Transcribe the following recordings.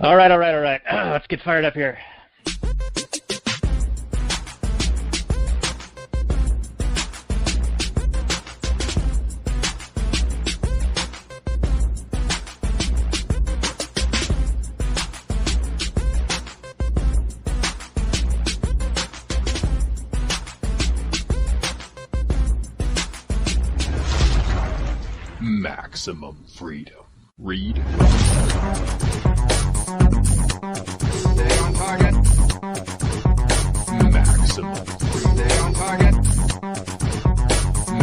All right. Let's get fired up here. Maximum freedom. Read. Stay on target. Maximum freedom. Stay on target.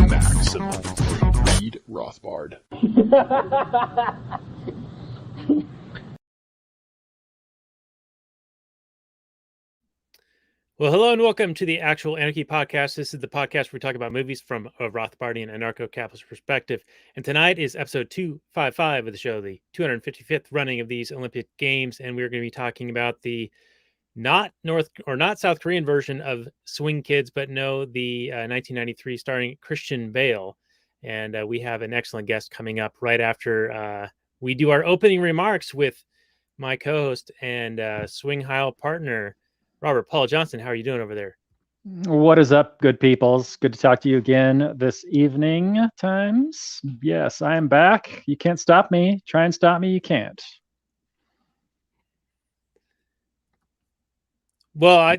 Maximum freedom. Read Rothbard. Well, hello and welcome to the Actual Anarchy podcast. This is the podcast where we talk about movies from a Rothbardian Anarcho-Capitalist perspective. And tonight is episode 255 of the show, the 255th running of these Olympic Games. And we're going to be talking about the not South Korean version of Swing Kids, but no, the 1993 starring Christian Bale. And we have an excellent guest coming up right after we do our opening remarks with my co-host and Swing Heil partner, Robert Paul Johnson. How are you doing over there? What is up, good peoples? Good to talk to you again this evening times. Yes, I am back. You can't stop me. Try and stop me. You can't. Well,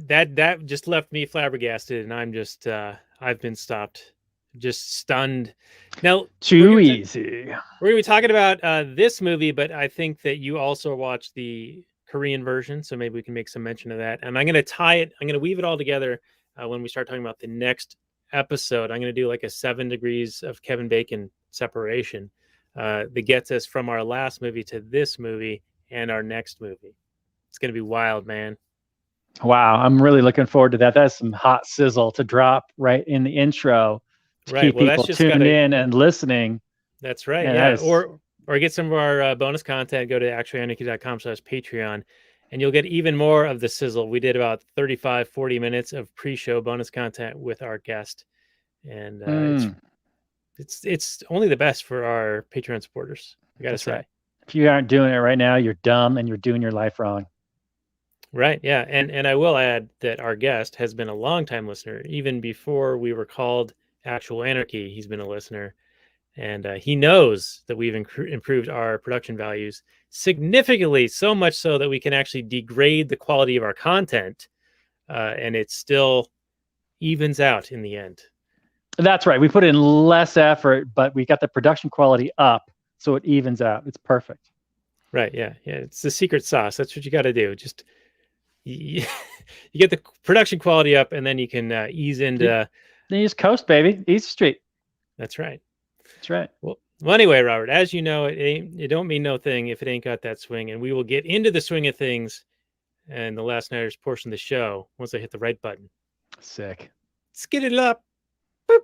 that just left me flabbergasted, and I'm just I've been stopped, just stunned. Now, Too easy. We're gonna be talking about this movie, but I think that you also watched the Korean version, so maybe we can make some mention of that. And I'm going to weave it all together when we start talking about the next episode. I'm going to do like a 7 degrees of Kevin Bacon separation that gets us from our last movie to this movie and our next movie. It's going to be wild, man. Wow, I'm really looking forward to that. That's some hot sizzle to drop right in the intro to keep people tuned in and listening. That's right. Man, yeah. Or get some of our bonus content, go to actuallyanarchy.com/Patreon, and you'll get even more of the sizzle. We did about 35-40 minutes of pre-show bonus content with our guest. And it's only the best for our Patreon supporters, I got to say. Right. If you aren't doing it right now, you're dumb and you're doing your life wrong. Right, yeah. And I will add that our guest has been a longtime listener. Even before we were called Actual Anarchy, he's been a listener. And he knows that we've improved our production values significantly, so much so that we can actually degrade the quality of our content, and it still evens out in the end. That's right. We put in less effort, but we got the production quality up, so it evens out. It's perfect. Right, yeah. It's the secret sauce. That's what you got to do. Just you get the production quality up, and then you can ease into... Then you just coast, baby. Easy street. That's right. That's right. Well, anyway, Robert, as you know, it don't mean no thing if it ain't got that swing. And we will get into the swing of things and the Last Nighters portion of the show once I hit the right button. Sick. Let's get it up. Boop.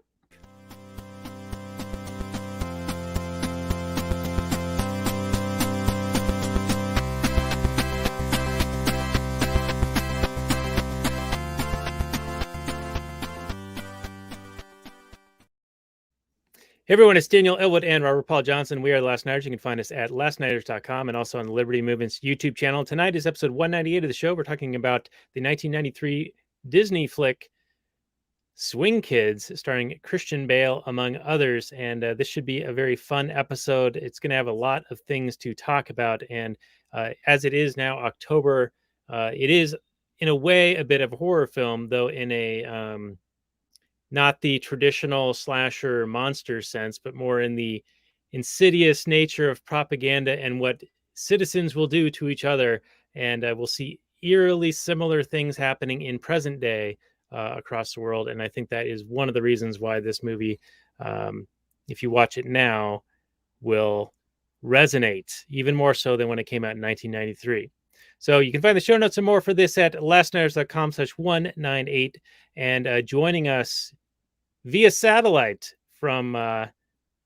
Hey everyone, it's Daniel Elwood and Robert Paul Johnson. We are the Last Nighters. You can find us at lastnighters.com and also on the Liberty Movement's YouTube channel. Tonight is episode 198 of the show. We're talking about the 1993 Disney flick Swing Kids, starring Christian Bale, among others. And this should be a very fun episode. It's going to have a lot of things to talk about. And as it is now October, it is in a way a bit of a horror film, though in a... not the traditional slasher monster sense, but more in the insidious nature of propaganda and what citizens will do to each other. And we'll see eerily similar things happening in present day across the world. And I think that is one of the reasons why this movie, if you watch it now, will resonate even more so than when it came out in 1993. So you can find the show notes and more for this at lastnighters.com/198. And joining us via satellite from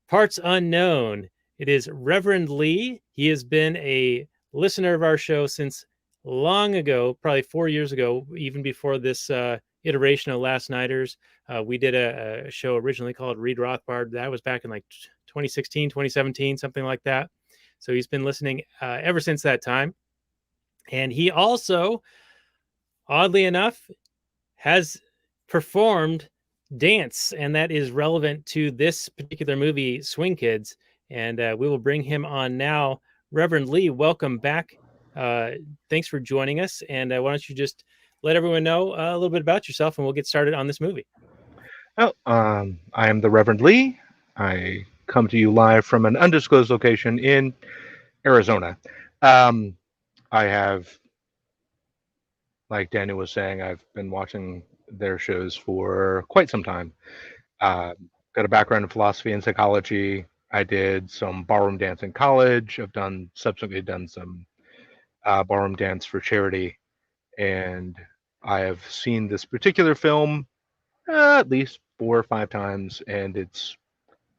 parts unknown, it is Reverend Lee. He has been a listener of our show since long ago, probably 4 years ago, even before this iteration of Last Nighters. We did a show originally called Read Rothbard. That was back in like 2016, 2017, something like that. So he's been listening ever since that time. And he also, oddly enough, has performed dance, and that is relevant to this particular movie, Swing Kids. And we will bring him on now. Reverend Lee, welcome back. Thanks for joining us. And why don't you just let everyone know a little bit about yourself, and we'll get started on this movie. Oh, I am the Reverend Lee. I come to you live from an undisclosed location in Arizona. I have, like Daniel was saying, I've been watching their shows for quite some time. Got a background in philosophy and psychology. I did some ballroom dance in college. I've subsequently done some ballroom dance for charity. And I have seen this particular film at least 4 or 5 times, and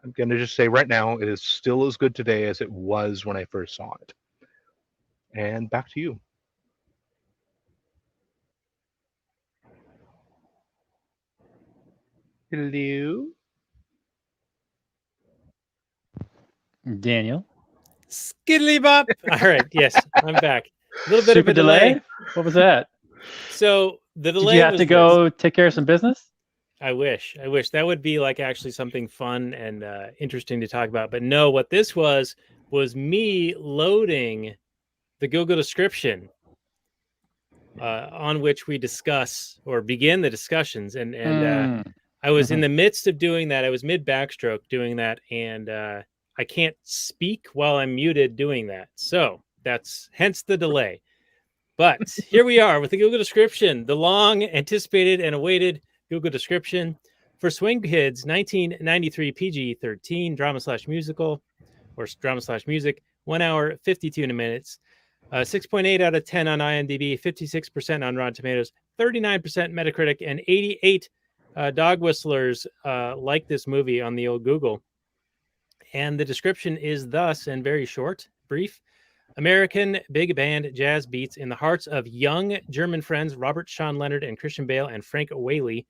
I'm going to just say right now, it is still as good today as it was when I first saw it. And back to you. Hello? Daniel. Skiddly bop. All right. Yes, I'm back. A little bit Super of a delay. What was that? So the delay. Did you have to go take care of some business? I wish that would be like actually something fun and interesting to talk about. But no, what this was me loading the Google description on which we discuss or begin the discussions. And I was in the midst of doing that. I was mid backstroke doing that. And I can't speak while I'm muted doing that. So that's hence the delay. But here we are with the Google description, the long anticipated and awaited Google description for Swing Kids, 1993 PG-13 drama/musical or drama/music, 1 hour 52 minutes, 6.8 out of 10 on IMDb, 56% on Rotten Tomatoes, 39% Metacritic, and 88 dog whistlers like this movie on the old Google. And the description is thus, and very short, brief: American big band jazz beats in the hearts of young German friends Robert Sean Leonard and Christian Bale and Frank Whaley,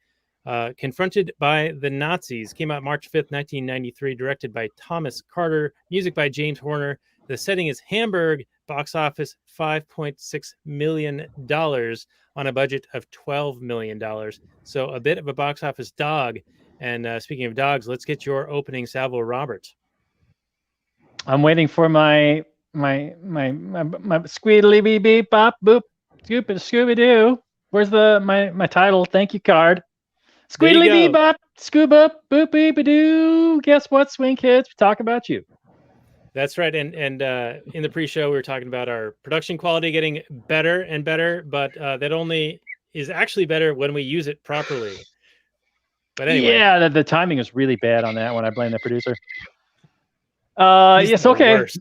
confronted by the Nazis. Came out March 5th, 1993, directed by Thomas Carter, music by James Horner. The setting is Hamburg, box office $5.6 million on a budget of $12 million. So a bit of a box office dog. And speaking of dogs, let's get your opening salvo, Robert. I'm waiting for my squeedly beep beep bop boop Scooby Doo. Where's my title? Thank you card. Squeedly beep bop scoob up boop beep doo. Guess what, Swing Kids? We talk about you. That's right. And in the pre-show, we were talking about our production quality getting better and better, but that only is actually better when we use it properly. But anyway, yeah, the timing is really bad on that one. I blame the producer. Yes, okay. Worst.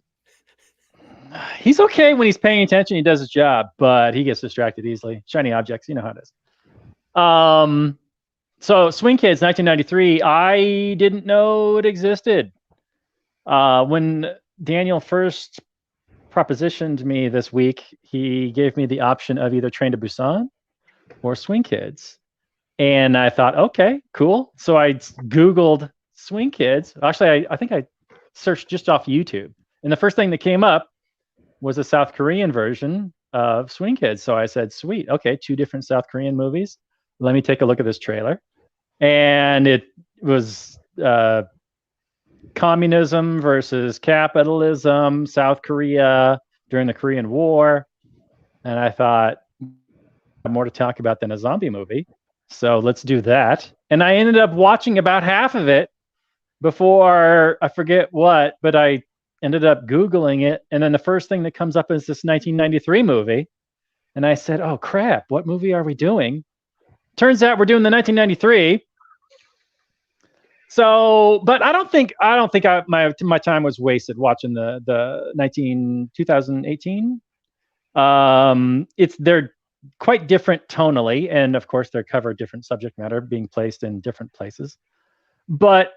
He's okay when he's paying attention. He does his job, but he gets distracted easily. Shiny objects, you know how it is. So Swing Kids, 1993. I didn't know it existed. When Daniel first propositioned me this week, he gave me the option of either Train to Busan or Swing Kids. And I thought, okay, cool. So I Googled Swing Kids. Actually, I think I searched just off YouTube. And the first thing that came up was a South Korean version of Swing Kids. So I said, sweet, okay, 2 different South Korean movies. Let me take a look at this trailer. And it was communism versus capitalism, South Korea during the Korean War. And I thought, more to talk about than a zombie movie. So let's do that. And I ended up watching about half of it before, I forget what, but I ended up Googling it. And then the first thing that comes up is this 1993 movie. And I said, oh crap, what movie are we doing? Turns out we're doing the 1993. So, but I don't think my time was wasted watching the 2018. They're quite different tonally, and of course they cover different subject matter being placed in different places. But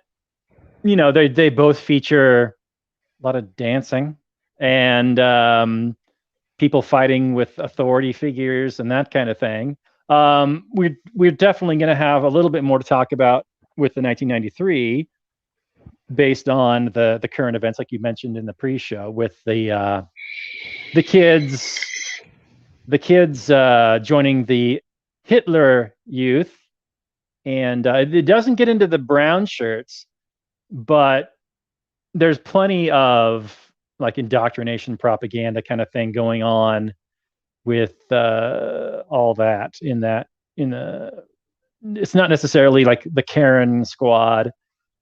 you know, they both feature a lot of dancing and people fighting with authority figures and that kind of thing. We're definitely going to have a little bit more to talk about with the 1993. based on the current events, like you mentioned in the pre-show, with the kids joining the Hitler Youth, and it doesn't get into the brown shirts, but there's plenty of like indoctrination propaganda kind of thing going on with all that in the. It's not necessarily like the Karen squad,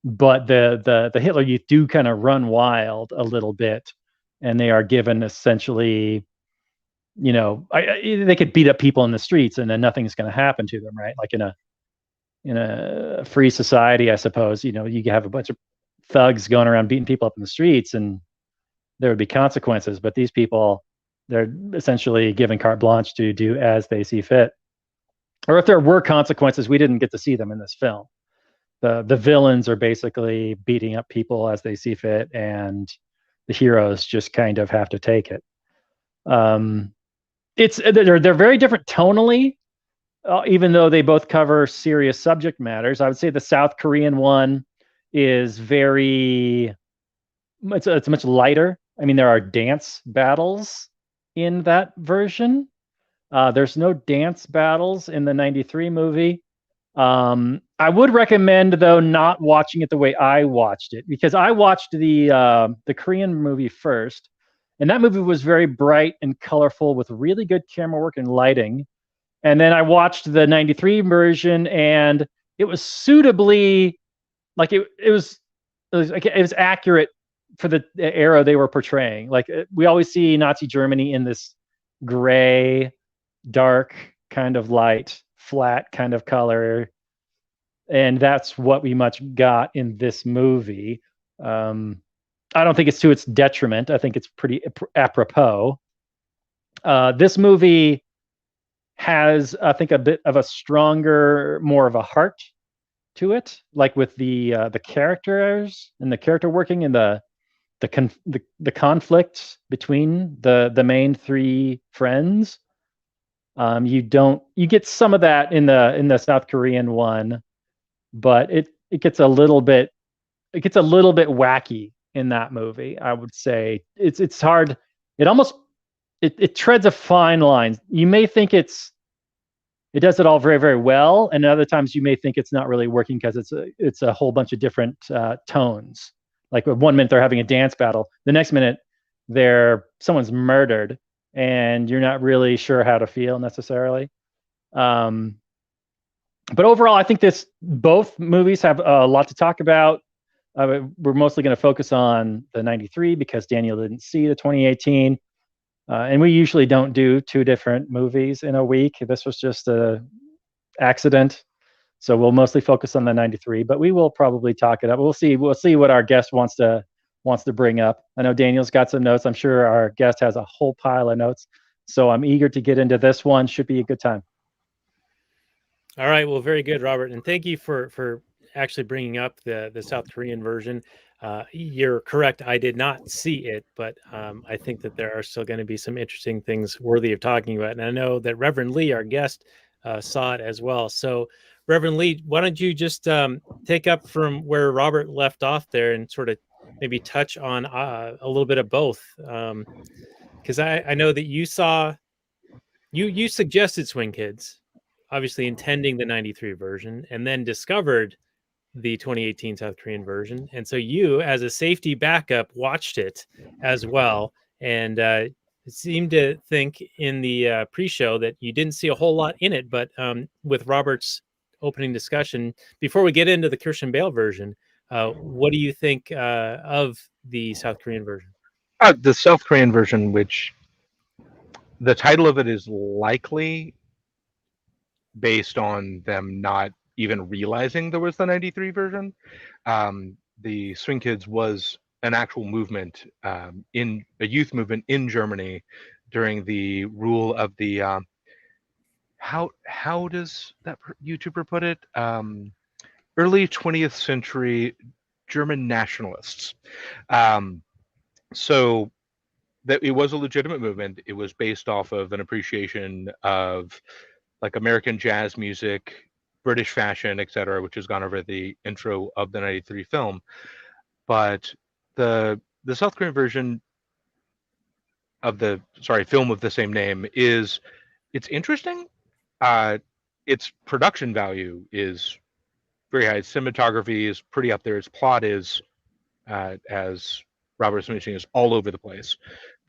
but the Hitler Youth do kind of run wild a little bit, and they are given essentially, they could beat up people in the streets and then nothing's going to happen to them, right? Like in a free society, I suppose, you have a bunch of thugs going around beating people up in the streets and there would be consequences, but these people, they're essentially given carte blanche to do as they see fit. Or if there were consequences, we didn't get to see them in this film. The villains are basically beating up people as they see fit, and the heroes just kind of have to take it. They're very different tonally, even though they both cover serious subject matters. I would say the South Korean one is it's much lighter. I mean, there are dance battles in that version. There's no dance battles in the 93 movie. I would recommend, though, not watching it the way I watched it, because I watched the Korean movie first, and that movie was very bright and colorful with really good camera work and lighting. And then I watched the 93 version, and it was suitably, like it was accurate for the era they were portraying. Like we always see Nazi Germany in this gray, dark kind of light, flat kind of color, and that's what we much got in this movie. I don't think it's to its detriment. I think it's pretty apropos. This movie has, I think, a bit of a stronger, more of a heart to it, like with the characters and the character working and the conflict between the main three friends. You get some of that in the South Korean one, but it gets a little bit wacky in that movie. I would say it's hard. It treads a fine line. You may think it does it all very, very well, and other times you may think it's not really working because it's a whole bunch of different tones. Like 1 minute they're having a dance battle, the next minute someone's murdered, and you're not really sure how to feel necessarily. But overall, I think both movies have a lot to talk about. We're mostly going to focus on the 93 because Daniel didn't see the 2018. And we usually don't do two different movies in a week. This was just an accident. So we'll mostly focus on the 93, but we will probably talk it up. We'll see what our guest wants to bring up. I know Daniel's got some notes. I'm sure our guest has a whole pile of notes. So I'm eager to get into this one. Should be a good time. All right. Well, very good, Robert. And thank you for actually bringing up the South Korean version. You're correct. I did not see it, but I think that there are still going to be some interesting things worthy of talking about. And I know that Reverend Lee, our guest, saw it as well. So Reverend Lee, why don't you just take up from where Robert left off there and sort of maybe touch on a little bit of both? Because I know that you suggested Swing Kids, obviously intending the 93 version, and then discovered the 2018 South Korean version. And so you, as a safety backup, watched it as well. And seemed to think in the pre-show that you didn't see a whole lot in it, but with Robert's opening discussion, before we get into the Christian Bale version, what do you think of the South Korean version? The South Korean version, which the title of it is likely based on them not even realizing there was the 93 version. The Swing Kids was an actual movement, in a youth movement in Germany during the rule of the how does that YouTuber put it? Early 20th century German nationalists. So that it was a legitimate movement. It was based off of an appreciation of like American jazz music, British fashion, etc., which has gone over the intro of the 93 film. but the South Korean version of the film of the same name it's interesting. Its production value is very high. Its cinematography is pretty up there. Its plot is, as Robert was mentioning, is all over the place.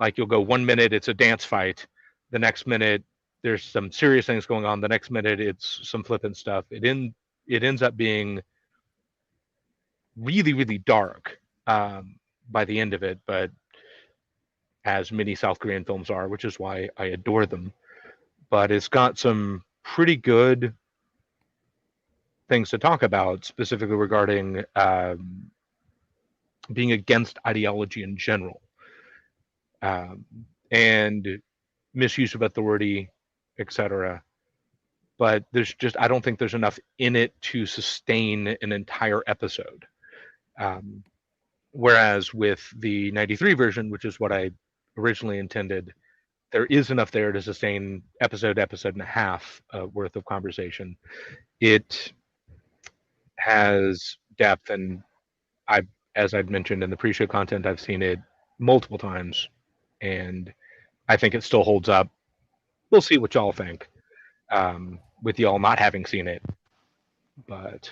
Like you'll go 1 minute it's a dance fight, the next minute there's some serious things going on, the next minute it's some flippant stuff. It ends up being really, really dark by the end of it, but as many South Korean films are, which is why I adore them. But it's got some pretty good things to talk about, specifically regarding being against ideology in general, and misuse of authority, etc. But I don't think there's enough in it to sustain an entire episode. Whereas with the 93 version, which is what I originally intended, there is enough there to sustain episode and a half worth of conversation. It has depth, and as I'd mentioned in the pre-show content, I've seen it multiple times, and I think it still holds up. We'll see what y'all think, with y'all not having seen it. But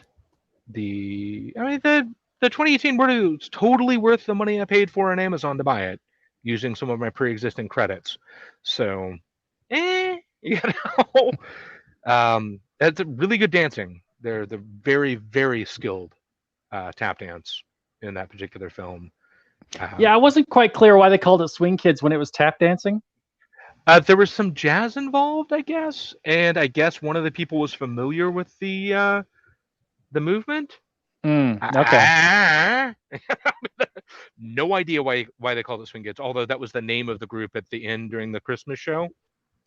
the 2018 version is totally worth the money I paid for on Amazon to buy it, using some of my pre-existing credits. So, that's really good dancing. They're very, very skilled tap dance in that particular film. Yeah, I wasn't quite clear why they called it Swing Kids when it was tap dancing. There was some jazz involved, I guess, and I guess one of the people was familiar with the movement. Okay. No idea why they called it Swing Kids, although that was the name of the group at the end during the Christmas show.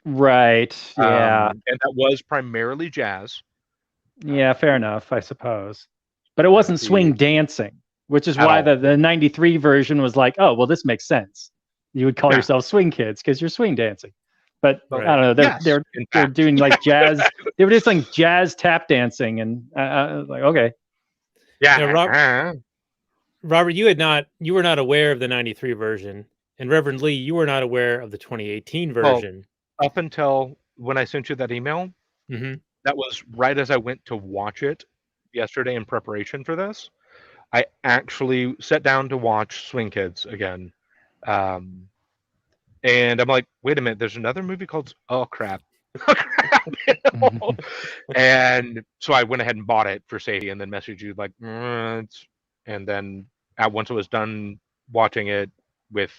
Right. Yeah. And that was primarily jazz. Yeah, fair enough, I suppose. But it wasn't swing dancing, which is why the 93 version was like, oh, well, this makes sense. You would call yourself Swing Kids because you're swing dancing. But I don't know. They're doing like jazz. They were just like jazz tap dancing, and I was like, okay. Yeah. Now, Robert, you were not aware of the 93 version, and Reverend Lee, you were not aware of the 2018 version. Well, up until when I sent you that email, that was right as I went to watch it yesterday in preparation for this. I actually sat down to watch Swing Kids again. And I'm like, wait a minute, there's another movie called crap. And so I went ahead and bought it for safety, and then messaged you like, and then once I was done watching it with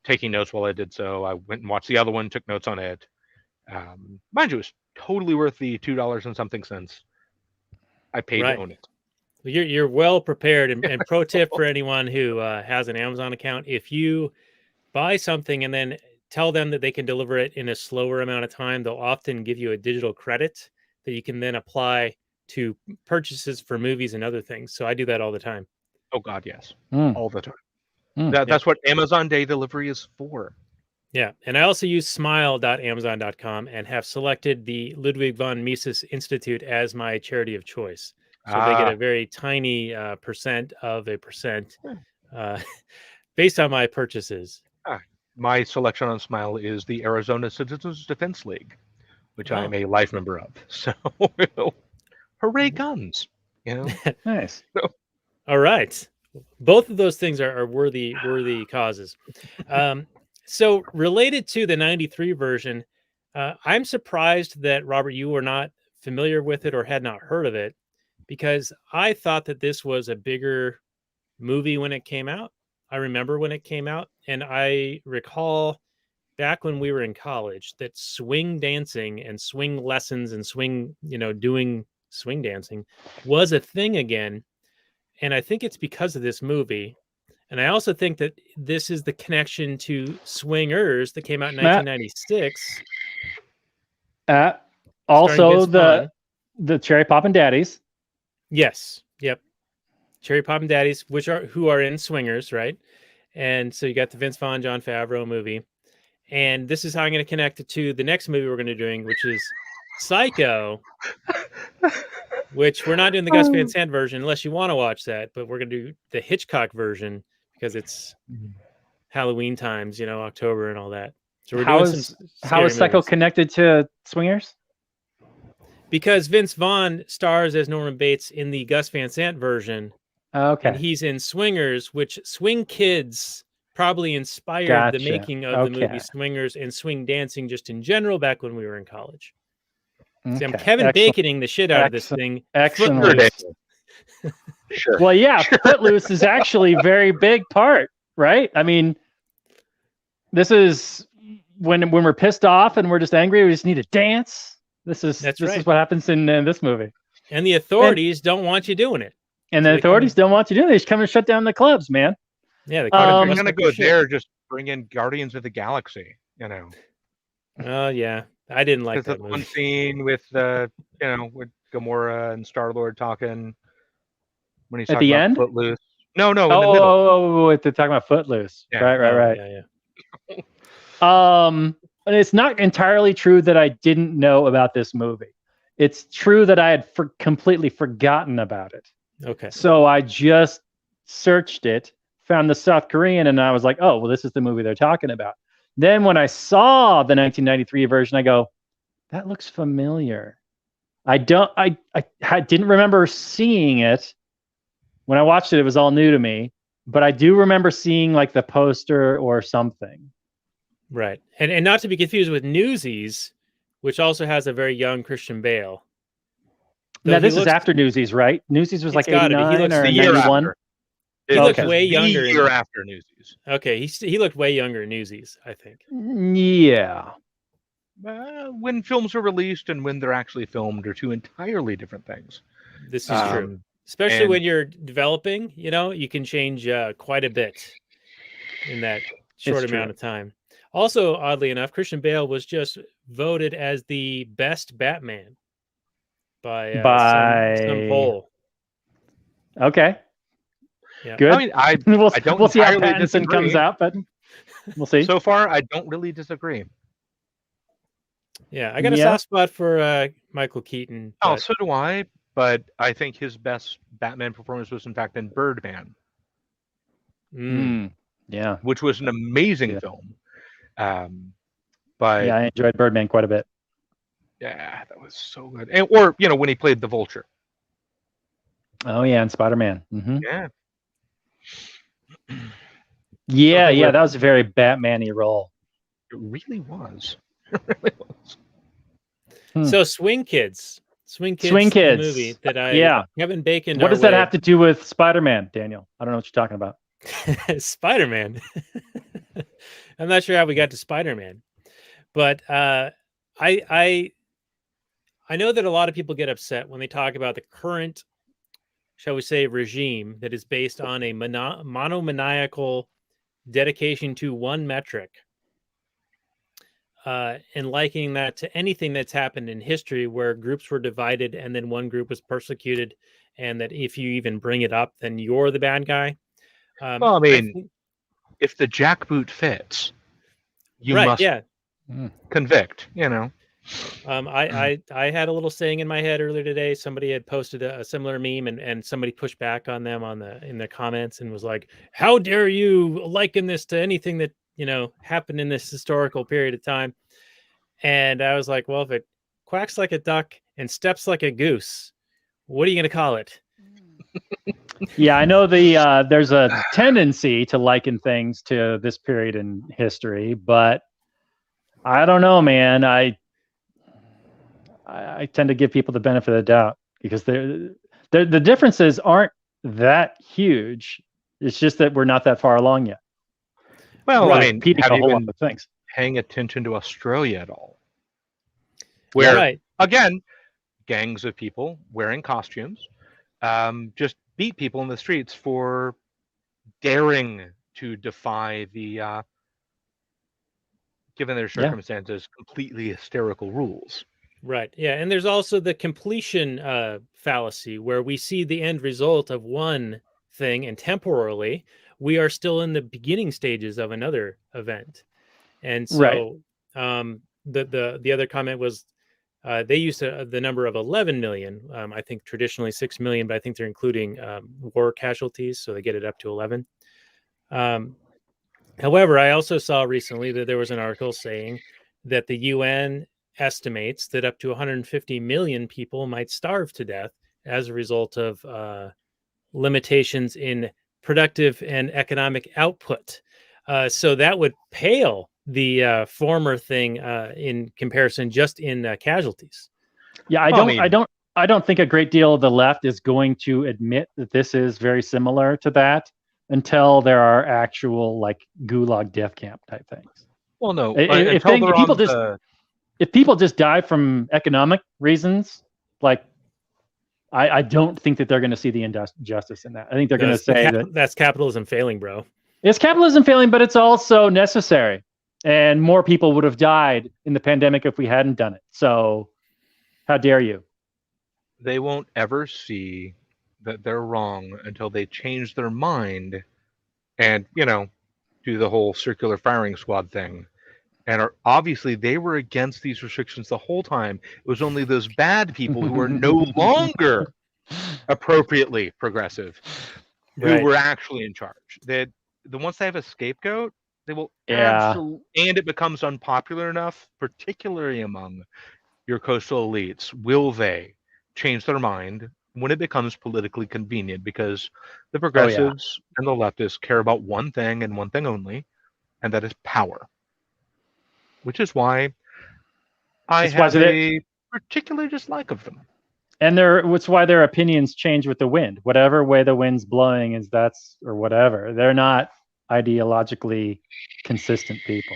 taking notes while I did so, I went and watched the other one, took notes on it. Mind you, it was totally worth the $2 and something cents I paid to own it. You're well prepared. And pro tip for anyone who has an Amazon account: if you buy something and then tell them that they can deliver it in a slower amount of time, they'll often give you a digital credit that you can then apply to purchases for movies and other things. So I do that all the time. Oh God, yes, all the time. That's what Amazon Day delivery is for. Yeah, and I also use smile.amazon.com and have selected the Ludwig von Mises Institute as my charity of choice. So they get a very tiny percent of a percent based on my purchases. My selection on Smile is the Arizona Citizens Defense League, which I'm a life member of. So, hooray guns! You know, nice. So. All right, both of those things are worthy causes. So, related to the 93 version, I'm surprised that Robert, you were not familiar with it or had not heard of it, because I thought that this was a bigger movie when it came out. I remember when it came out, and I recall back when we were in college that swing dancing and swing lessons and swing, doing swing dancing was a thing again. And I think it's because of this movie. And I also think that this is the connection to Swingers that came out in 1996. Also the Cherry Poppin' Daddies. Yes. Yep. Cherry Poppin' Daddies, who are in Swingers, right? And so you got the Vince Vaughn, Jon Favreau movie. And this is how I'm going to connect it to the next movie we're going to be doing, which is Psycho, which we're not doing the Gus Van Sant version unless you want to watch that, but we're going to do the Hitchcock version because it's Halloween times, October and all that. So we're doing some how is Psycho movies. connected to Swingers? Because Vince Vaughn stars as Norman Bates in the Gus Van Sant version, Okay. and he's in Swingers, which Swing Kids probably inspired Gotcha. the making of the movie Okay. Swingers and swing dancing just in general back when we were in college. See, I'm Okay. Kevin Excellent. Baconing the shit out of this thing. Excellent. Footloose. Sure. Well, yeah, Footloose is actually a very big part, right? I mean, this is when we're pissed off and we're just angry, we just need to dance. This is what happens in this movie. And the authorities don't want you doing it. And the authorities don't want you to do it. They just come and shut down the clubs, man. Yeah, the If you're gonna go there, just bring in Guardians of the Galaxy. Oh yeah, I didn't like that the movie. one scene with with Gamora and Star-Lord talking when he's At talking the about end? Footloose. No, in the middle. Oh, they're talking about Footloose. Yeah. Right. Yeah. And it's not entirely true that I didn't know about this movie. It's true that I had completely forgotten about it. Okay. So I just searched it, found the South Korean, and I was like, oh, well, this is the movie they're talking about. Then when I saw the 1993 version, I go, that looks familiar. I didn't remember seeing it. When I watched it, it was all new to me. But I do remember seeing like the poster or something. Right. And not to be confused with Newsies, which also has a very young Christian Bale. Now, this is after Newsies, right? Newsies was like 89 or the year 91. after. He looked way younger. The year after Newsies. Okay, he looked way younger in Newsies, I think. Yeah. When films are released and when they're actually filmed are two entirely different things. This is true. Especially when you're developing, you can change quite a bit in that short amount of time. Also, oddly enough, Christian Bale was just voted as the best Batman by some poll. Okay. Yeah. Good. I mean, I don't we'll see how entirely Pattinson disagree. comes out, but we'll see. So far, I don't really disagree. Yeah, I got a soft spot for Michael Keaton. Oh, so do I. But I think his best Batman performance was, in fact, in Birdman. Yeah. Which was an amazing film. But yeah, I enjoyed Birdman quite a bit. Yeah, that was so good. And, or, when he played the Vulture. Oh, yeah, and Spider-Man. Mm-hmm. Yeah. Yeah, that was a very Batman-y role. It really was. So Swing Kids. Swing Kids. The movie that Kevin Bacon. What does that have to do with Spider-Man, Daniel? I don't know what you're talking about. Spider-Man. I'm not sure how we got to Spider-Man, but I know that a lot of people get upset when they talk about the current, shall we say, regime that is based on a monomaniacal dedication to one metric, and likening that to anything that's happened in history where groups were divided and then one group was persecuted, and that if you even bring it up, then you're the bad guy. Well, I mean, if the jackboot fits, you must convict, I had a little saying in my head earlier today. Somebody had posted a similar meme, and somebody pushed back on them in the comments and was like, how dare you liken this to anything that happened in this historical period of time? And I was like, well, if it quacks like a duck and steps like a goose, what are you going to call it? Yeah, I know there's a tendency to liken things to this period in history, but I don't know, man. I tend to give people the benefit of the doubt because the differences aren't that huge. It's just that we're not that far along yet. Well, I mean, have you a whole lot been of things. paying attention to Australia at all? Where, again, gangs of people wearing costumes just beat people in the streets for daring to defy the, given their circumstances, completely hysterical rules. Right. Yeah. And there's also the completion fallacy where we see the end result of one thing and temporally we are still in the beginning stages of another event. And so the other comment was They used the number of 11 million. I think traditionally 6 million, but I think they're including war casualties, so they get it up to 11. However, I also saw recently that there was an article saying that the UN estimates that up to 150 million people might starve to death as a result of limitations in productive and economic output. So that would pale the former thing in comparison, just in casualties. Yeah, I don't think a great deal of the left is going to admit that this is very similar to that until there are actual like gulag death camp type things. Well, no. If people just die from economic reasons, like I don't think that they're going to see the injustice in that. I think they're going to say that that's capitalism failing, bro. It's capitalism failing, but it's also necessary. And more people would have died in the pandemic if we hadn't done it. So how dare you? They won't ever see that they're wrong until they change their mind and, do the whole circular firing squad thing. And obviously they were against these restrictions the whole time. It was only those bad people who were no longer appropriately progressive who were actually in charge. Once they have a scapegoat, they will absolutely, and it becomes unpopular enough, particularly among your coastal elites, will they change their mind when it becomes politically convenient? Because the progressives and the leftists care about one thing and one thing only, and that is power. Which is why I have a particular dislike of them. And it's why their opinions change with the wind. Whatever way the wind's blowing or whatever. They're not ideologically consistent people.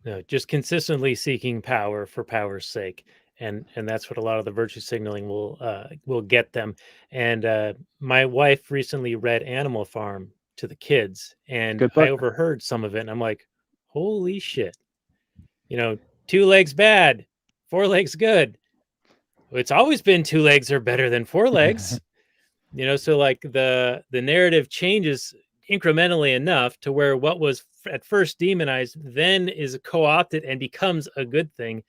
No, just consistently seeking power for power's sake. And that's what a lot of the virtue signaling will get them. And my wife recently read Animal Farm to the kids, and I overheard some of it, and I'm like, holy shit. 2 legs bad, 4 legs good. It's always been 2 legs are better than 4 legs. So like the narrative changes incrementally enough to where what was at first demonized then is co-opted and becomes a good thing,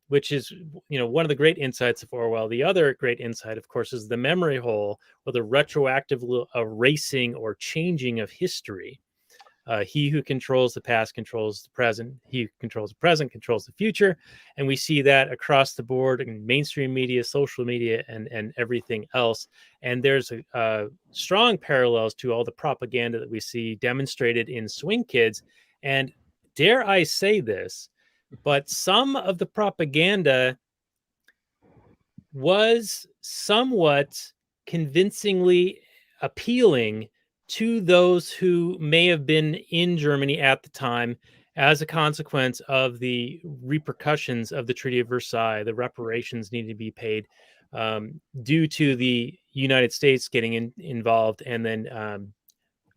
which is one of the great insights of Orwell. The other great insight, of course, is the memory hole, or the retroactive erasing or changing of history. He who controls the past controls the present. He who controls the present controls the future. And we see that across the board in mainstream media, social media, and everything else. And there's strong parallels to all the propaganda that we see demonstrated in Swing Kids. And dare I say this, but some of the propaganda was somewhat convincingly appealing to those who may have been in Germany at the time as a consequence of the repercussions of the Treaty of Versailles. The reparations needed to be paid due to the United States getting involved and then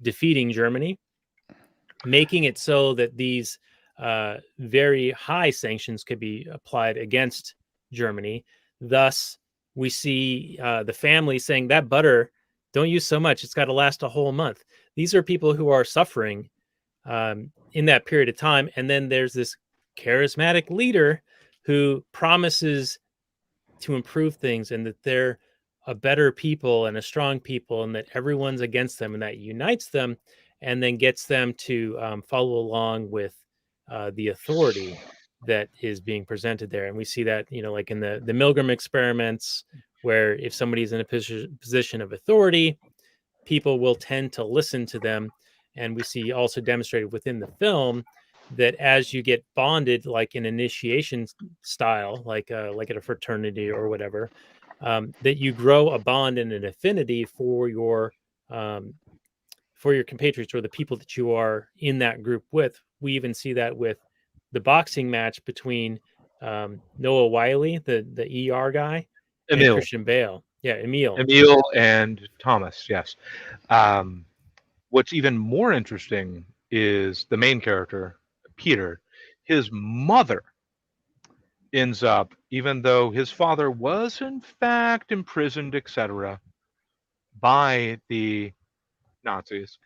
defeating Germany, making it so that these very high sanctions could be applied against Germany. Thus, we see the family saying that butter, don't use so much. It's got to last a whole month. These are people who are suffering in that period of time. And then there's this charismatic leader who promises to improve things and that they're a better people and a strong people and that everyone's against them, and that unites them and then gets them to follow along with the authority that is being presented there. And we see that, like in the Milgram experiments, where if somebody's in a position of authority, people will tend to listen to them. And we see also demonstrated within the film that as you get bonded, like an initiation style, like at a fraternity or whatever, that you grow a bond and an affinity for your compatriots or the people that you are in that group with. We even see that with the boxing match between Noah Whaley, the ER guy, and Christian Bale. Yeah, Emil and Thomas, yes. What's even more interesting is the main character, Peter. His mother ends up, even though his father was in fact imprisoned, etc., by the Nazis,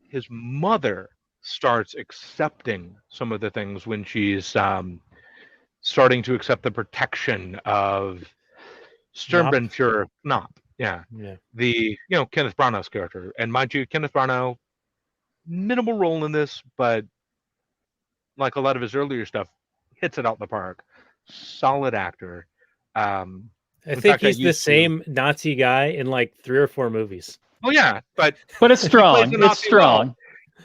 his mother starts accepting some of the things when she's starting to accept the protection of Sturmbannführer Knopf. Yeah. Yeah. The, Kenneth Branagh's character. And mind you, Kenneth Branagh, minimal role in this, but like a lot of his earlier stuff, hits it out the park. Solid actor. I think he's the same Nazi guy in like 3 or 4 movies. Oh yeah, but it's strong. It's strong. Well.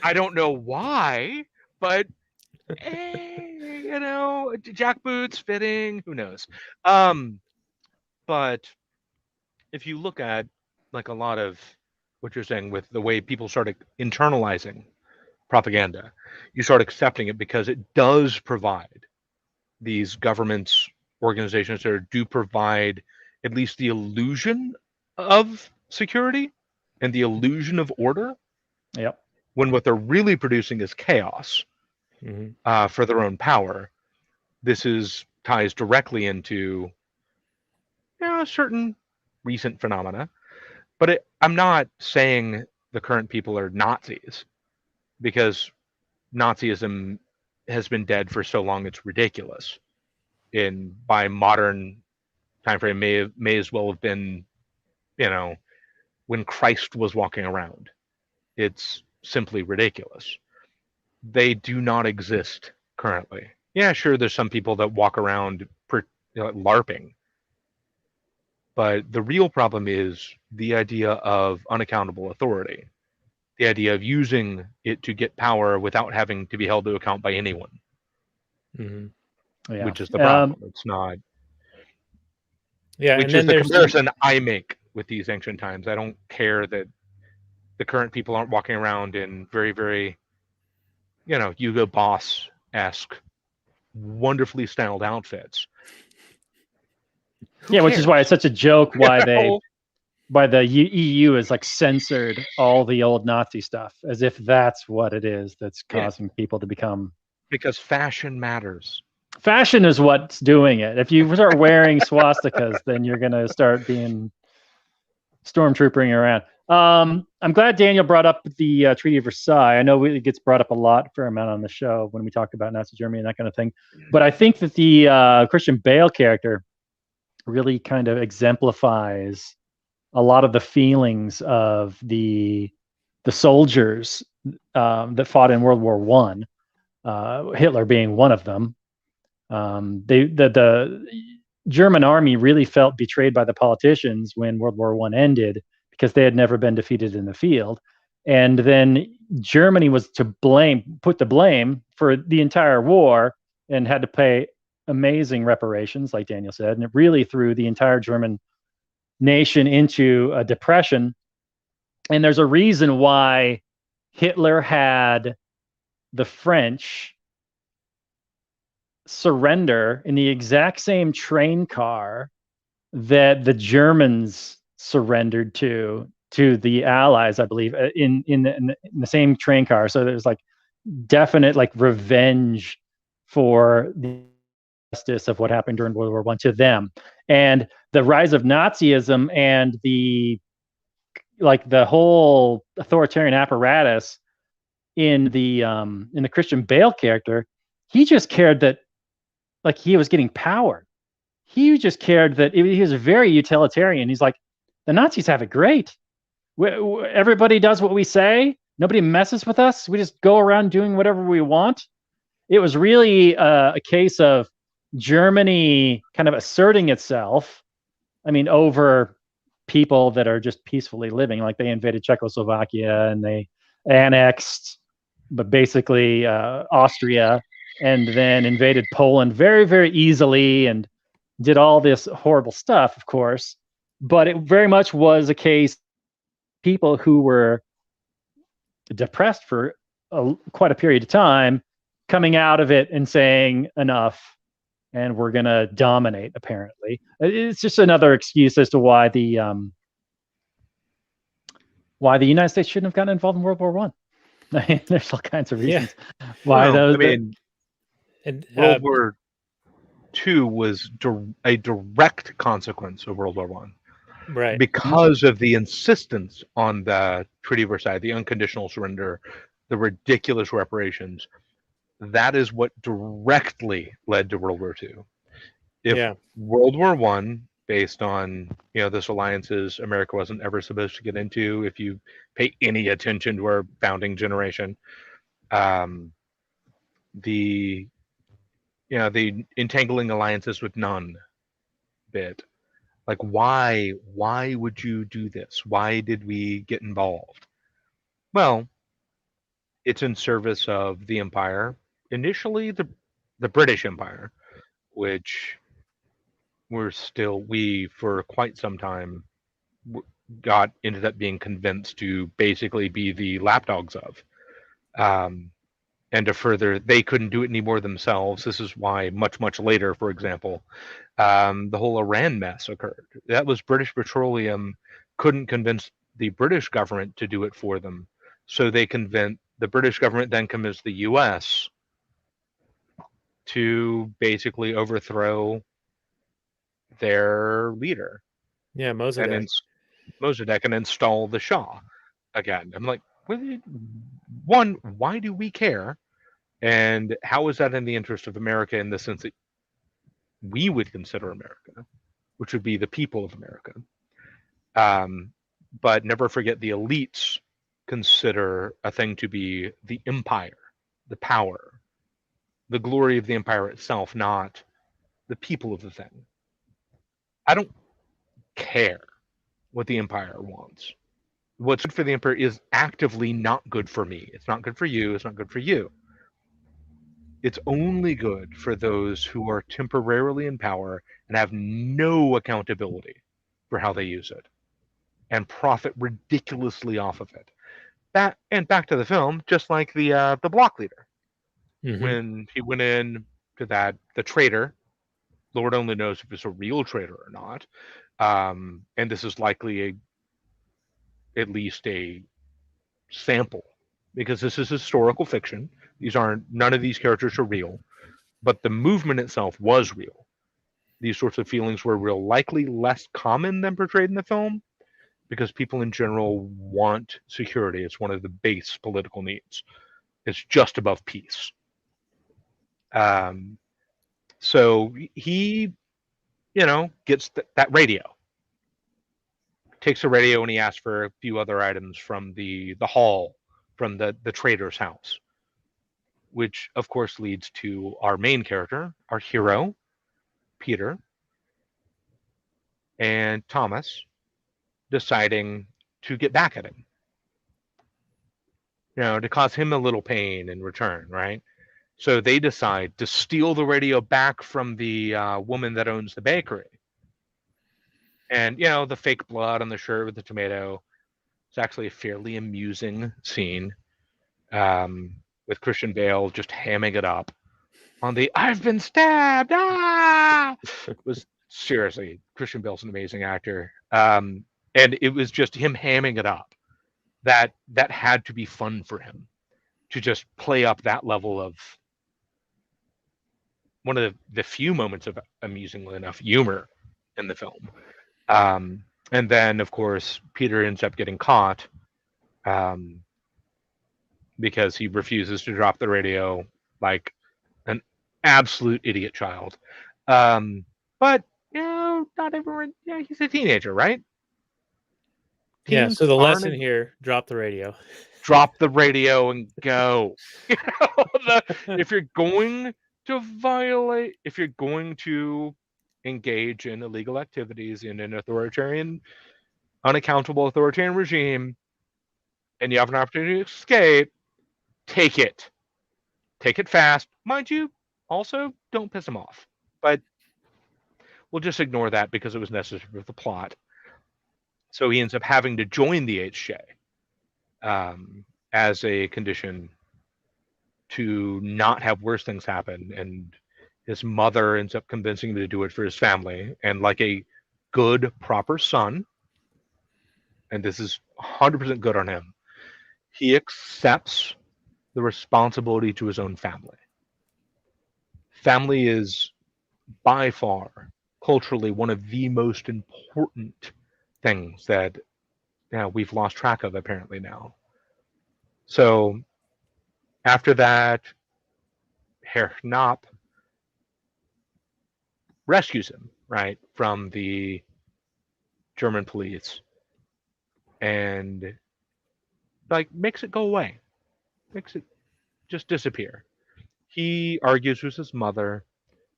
I don't know why, but jackboots fitting. Who knows? But if you look at like a lot of what you're saying with the way people started internalizing propaganda, you start accepting it because it does provide these governments, organizations that do provide at least the illusion of security and the illusion of order. Yep. When what they're really producing is chaos for their own power. This ties directly into certain recent phenomena. But I'm not saying the current people are Nazis, because Nazism has been dead for so long it's ridiculous. By modern time frame, may as well have been, when Christ was walking around. It's simply ridiculous. They do not exist currently. Yeah, sure, there's some people that walk around LARPing. But the real problem is the idea of unaccountable authority. The idea of using it to get power without having to be held to account by anyone. Yeah. Which is the problem. It's not. Yeah, which is the comparison I make with these ancient times. I don't care that the current people aren't walking around in very, very, Hugo Boss-esque, wonderfully styled outfits. Which is why it's such a joke why the EU has like censored all the old Nazi stuff, as if that's what it is that's causing people to become. Because fashion matters. Fashion is what's doing it. If you start wearing swastikas, then you're going to start being stormtroopering around. I'm glad Daniel brought up the Treaty of Versailles. I know it gets brought up a fair amount on the show when we talk about Nazi Germany and that kind of thing. But I think that the Christian Bale character really kind of exemplifies a lot of the feelings of the soldiers that fought in World War One. Hitler being one of them. The German army really felt betrayed by the politicians when World War One ended, because they had never been defeated in the field. And then Germany was put the blame for the entire war, and had to pay amazing reparations, like Daniel said, and it really threw the entire German nation into a depression. And there's a reason why Hitler had the French surrender in the exact same train car that the Germans surrendered to the Allies, I believe, in the same train car. So there's like definite like revenge for the justice of what happened during World War One to them. And the rise of Nazism and the whole authoritarian apparatus in the Christian Bale character, he just cared that like he was getting power. He just cared that he was very utilitarian. He's like, the Nazis have it great. Everybody does what we say. Nobody messes with us. We just go around doing whatever we want. It was really a case of Germany kind of asserting itself. I mean, over people that are just peacefully living. Like they invaded Czechoslovakia and they annexed, but basically Austria, and then invaded Poland very, very easily and did all this horrible stuff, of course. But it very much was a case of people who were depressed for quite a period of time, coming out of it and saying enough, and we're going to dominate, apparently. It's just another excuse as to why the United States shouldn't have gotten involved in World War One. I mean, there's all kinds of reasons why those. World War II was a direct consequence of World War One, right? Because of the insistence on the Treaty of Versailles, the unconditional surrender, the ridiculous reparations. that is what directly led to World War II. If Yeah. World War One, based on this alliances America wasn't ever supposed to get into, if you pay any attention to our founding generation, the the entangling alliances with none bit. Like, why would you do this? Why did we get involved? Well, it's in service of the empire. Initially, the British Empire, which we for quite some time ended up being convinced to basically be the lapdogs of. And to further, they couldn't do it anymore themselves. This is why much later, for example, the whole Iran mess occurred. That was British Petroleum couldn't convince the British government to do it for them. So the British government then convinced the US to basically overthrow their leader. Yeah, Mossadegh. And install the Shah again. I'm like, one, why do we care? And how is that in the interest of America in the sense that we would consider America, which would be the people of America? But never forget, the elites consider a thing to be the empire, the power, the glory of the empire itself, not the people of the thing. I don't care what the empire wants. What's good for the empire is actively not good for me. It's not good for you. It's not good for you. It's only good for those who are temporarily in power and have no accountability for how they use it and profit ridiculously off of it. Back to the film, just like the block leader. Mhm. When he went in to the traitor, Lord only knows if it's a real traitor or not. And this is likely at least a sample, because this is historical fiction. None of these characters are real, but the movement itself was real. These sorts of feelings were real, likely less common than portrayed in the film, because people in general want security. It's one of the base political needs. It's just above peace. So he, gets that radio. Takes the radio, and he asks for a few other items from the hall from the trader's house, which of course leads to our main character, our hero, Peter, and Thomas deciding to get back at him, to cause him a little pain in return, right? So they decide to steal the radio back from the woman that owns the bakery. And, the fake blood on the shirt with the tomato. It's actually a fairly amusing scene, with Christian Bale just hamming it up on the "I've been stabbed!" It was seriously, Christian Bale's an amazing actor. And it was just him hamming it up. That had to be fun for him, to just play up that level of one of the few moments of, amusingly enough, humor in the film. And then, of course, Peter ends up getting caught because he refuses to drop the radio like an absolute idiot child. But, not everyone, he's a teenager, right? Yeah, Teens so the aren't lesson here, drop the radio. Drop the radio and go. If you're going to engage in illegal activities in an unaccountable authoritarian regime, and you have an opportunity to escape, take it. Take it fast. Mind you, also, don't piss him off. But we'll just ignore that because it was necessary for the plot. So he ends up having to join the HJ as a condition to not have worse things happen. And his mother ends up convincing him to do it for his family. And like a good, proper son, and this is 100% good on him, he accepts the responsibility to his own family. Family is by far culturally one of the most important things that we've lost track of apparently now. So after that, Herr Knopp rescues him, right, from the German police and like makes it go away, makes it just disappear. He argues with his mother.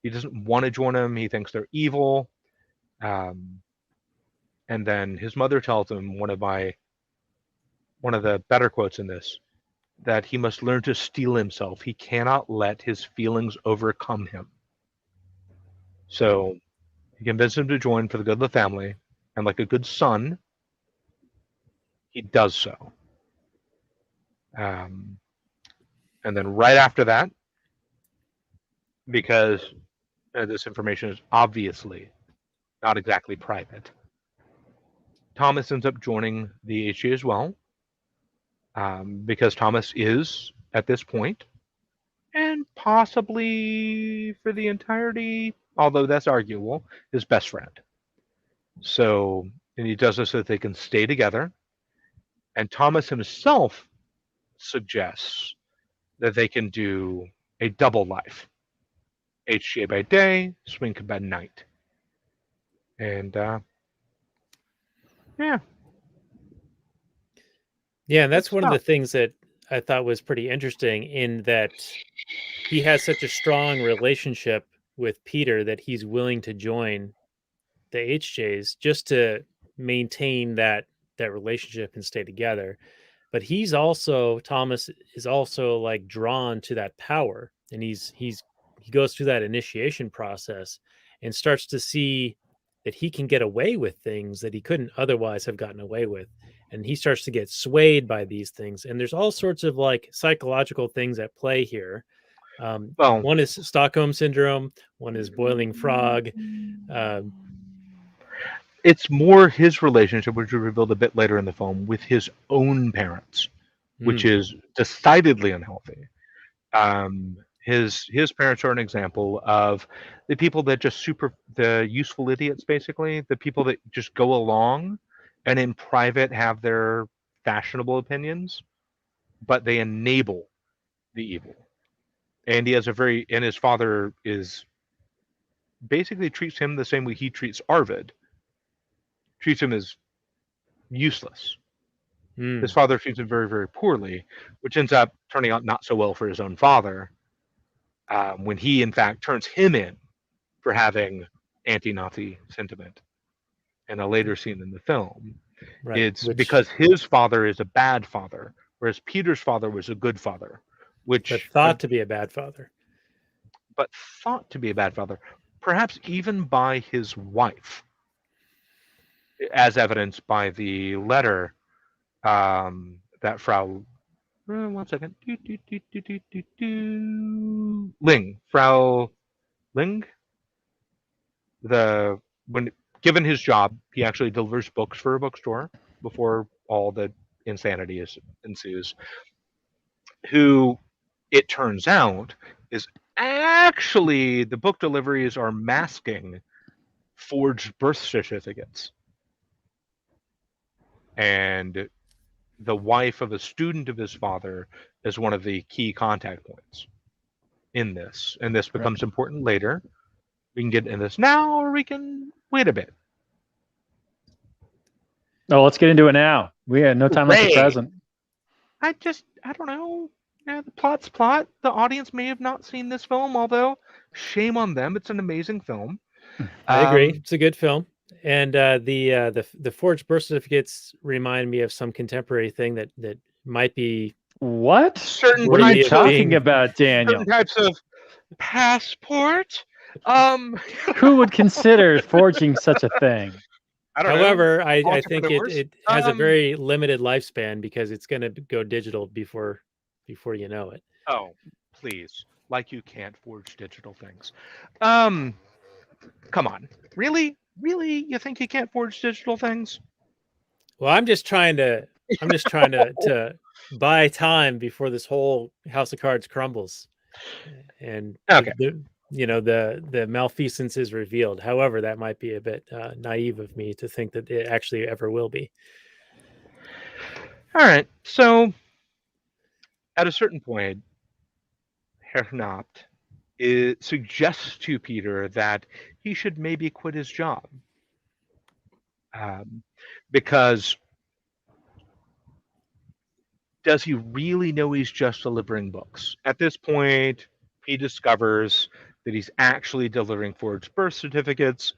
He doesn't want to join him. He thinks they're evil. And then his mother tells him one of the better quotes in this, that he must learn to steel himself. He cannot let his feelings overcome him. So he convinces him to join for the good of the family, and like a good son, he does so. And then right after that, because this information is obviously not exactly private, Thomas ends up joining the HG as well, because Thomas is, at this point, and possibly for the entirety, although that's arguable, his best friend. So, and he does this so that they can stay together. And Thomas himself suggests that they can do a double life. HGA by day, Swing by night. And, yeah. Yeah, and that's Good one of the stuff. things that I thought was pretty interesting, in that he has such a strong relationship with Peter that he's willing to join the HJs just to maintain that relationship and stay together. But Thomas is also like drawn to that power, and he goes through that initiation process and starts to see that he can get away with things that he couldn't otherwise have gotten away with. And he starts to get swayed by these things. And there's all sorts of like psychological things at play here. Well, One is Stockholm syndrome. One is boiling frog. it's more his relationship, which we revealed a bit later in the film, with his own parents, which is decidedly unhealthy. His parents are an example of the people that the useful idiots, basically, the people that just go along and in private have their fashionable opinions, but they enable the evil. And his father is basically treats him the same way he treats Arvid, treats him as useless. His father treats him very, very poorly, which ends up turning out not so well for his own father, when he, in fact, turns him in for having anti-Nazi sentiment. In a later scene in the film, Right, it's because his father is a bad father, whereas Peter's father was a good father, but thought to be a bad father. But thought to be a bad father, perhaps even by his wife, as evidenced by the letter that Frau one second. Frau Ling. When given his job, he actually delivers books for a bookstore before all the insanity ensues. Who, it turns out, is actually the book deliveries are masking forged birth certificates. And the wife of a student of his father is one of the key contact points in this. And this becomes important later. We can get into this now, or we can wait a bit. Oh, let's get into it now. We had no time like the present. I don't know. Yeah, the plot's plot. The audience may have not seen this film, although shame on them. It's an amazing film. I agree. It's a good film. And the forged birth certificates remind me of some contemporary thing that might be what? Certain what are you types talking of, about, Daniel? Certain types of passport. Who would consider forging such a thing? However, I think it has a very limited lifespan, because it's going to go digital before you know it. Oh, please. Like you can't forge digital things. Come on. Really? Really? You think you can't forge digital things? Well, I'm just trying to to buy time before this whole House of Cards crumbles. And okay. The malfeasance is revealed. However, that might be a bit naive of me to think that it actually ever will be. All right. So, at a certain point, Herr Knopp it suggests to Peter that he should maybe quit his job. Because does he really know he's just delivering books? At this point, he discovers that he's actually delivering forged birth certificates.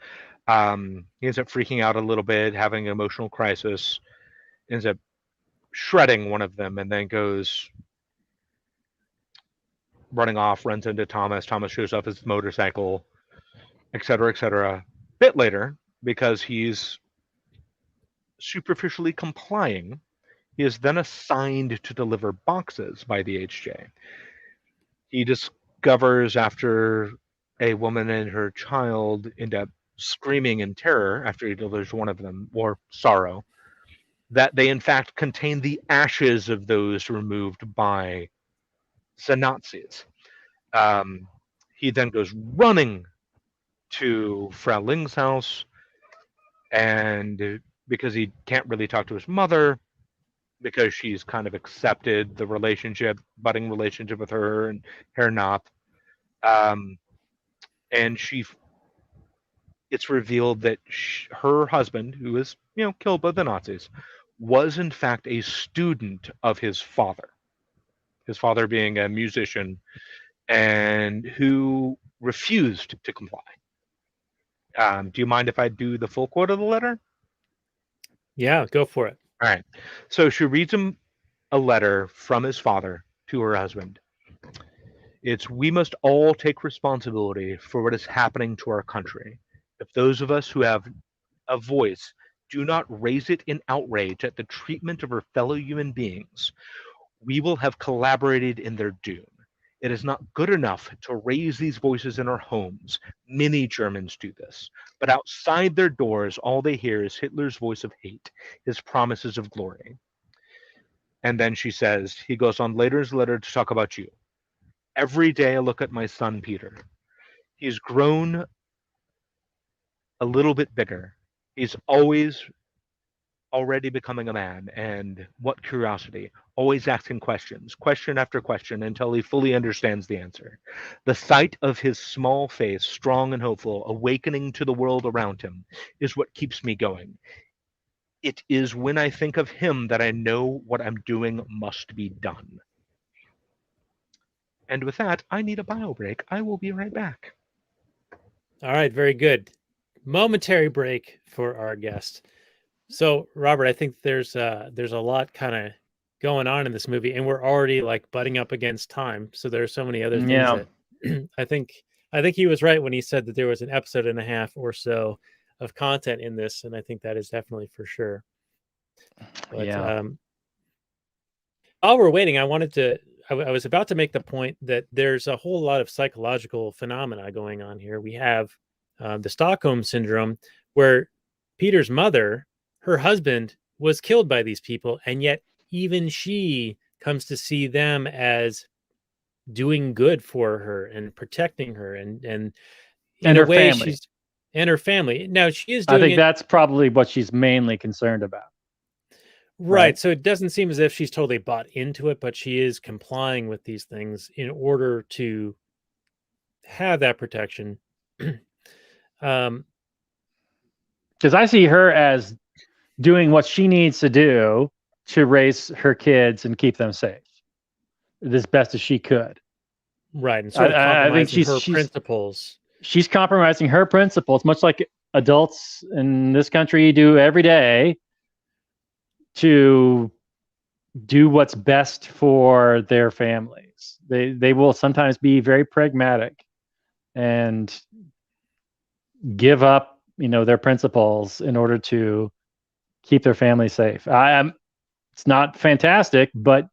He ends up freaking out a little bit, having an emotional crisis, ends up shredding one of them, and then goes running off, runs into Thomas. Thomas shows up his motorcycle, etc., etc. A bit later, because he's superficially complying, he is then assigned to deliver boxes by the HJ. He discovers after a woman and her child end up screaming in terror after he delivers one of them, or sorrow, that they in fact contain the ashes of those removed by the Nazis. He then goes running to Frau Ling's house, and because he can't really talk to his mother, because she's kind of accepted the budding relationship with her and Herr Knopf, and it's revealed that her husband, who was killed by the Nazis, was in fact a student of his father being a musician, and who refused to comply. Do you mind if I do the full quote of the letter? Yeah, go for it. All right. So she reads him a letter from his father to her husband. It's, "We must all take responsibility for what is happening to our country. If those of us who have a voice do not raise it in outrage at the treatment of our fellow human beings, we will have collaborated in their doom. It is not good enough to raise these voices in our homes. Many Germans do this. But outside their doors, all they hear is Hitler's voice of hate, his promises of glory." And then she says, he goes on later in his letter to talk about you. "Every day I look at my son, Peter. He's grown a little bit bigger. He's already becoming a man, and what curiosity, always asking questions, question after question, until he fully understands the answer. The sight of his small face, strong and hopeful, awakening to the world around him, is what keeps me going. It is when I think of him that I know what I'm doing must be done." And with that, I need a bio break. I will be right back. All right, very good. Momentary break for our guest. So, Robert, I think there's a lot kind of going on in this movie, and we're already like butting up against time. So there's so many other things that I think he was right when he said that there was an episode and a half or so of content in this, and I think that is definitely for sure. But while we're waiting, I was about to make the point that there's a whole lot of psychological phenomena going on here. We have the Stockholm syndrome, where Peter's mother, her husband, was killed by these people, and yet even she comes to see them as doing good for her and protecting her, and in her a way family. Her family. Now she is doing I think that's probably what she's mainly concerned about. Right. So it doesn't seem as if she's totally bought into it, but she is complying with these things in order to have that protection. Because I see her as doing what she needs to do to raise her kids and keep them safe as best as she could. Right. And sort of I think she's principles. She's compromising her principles, much like adults in this country do every day, to do what's best for their families. They will sometimes be very pragmatic and give up, their principles in order to keep their family safe. It's not fantastic, but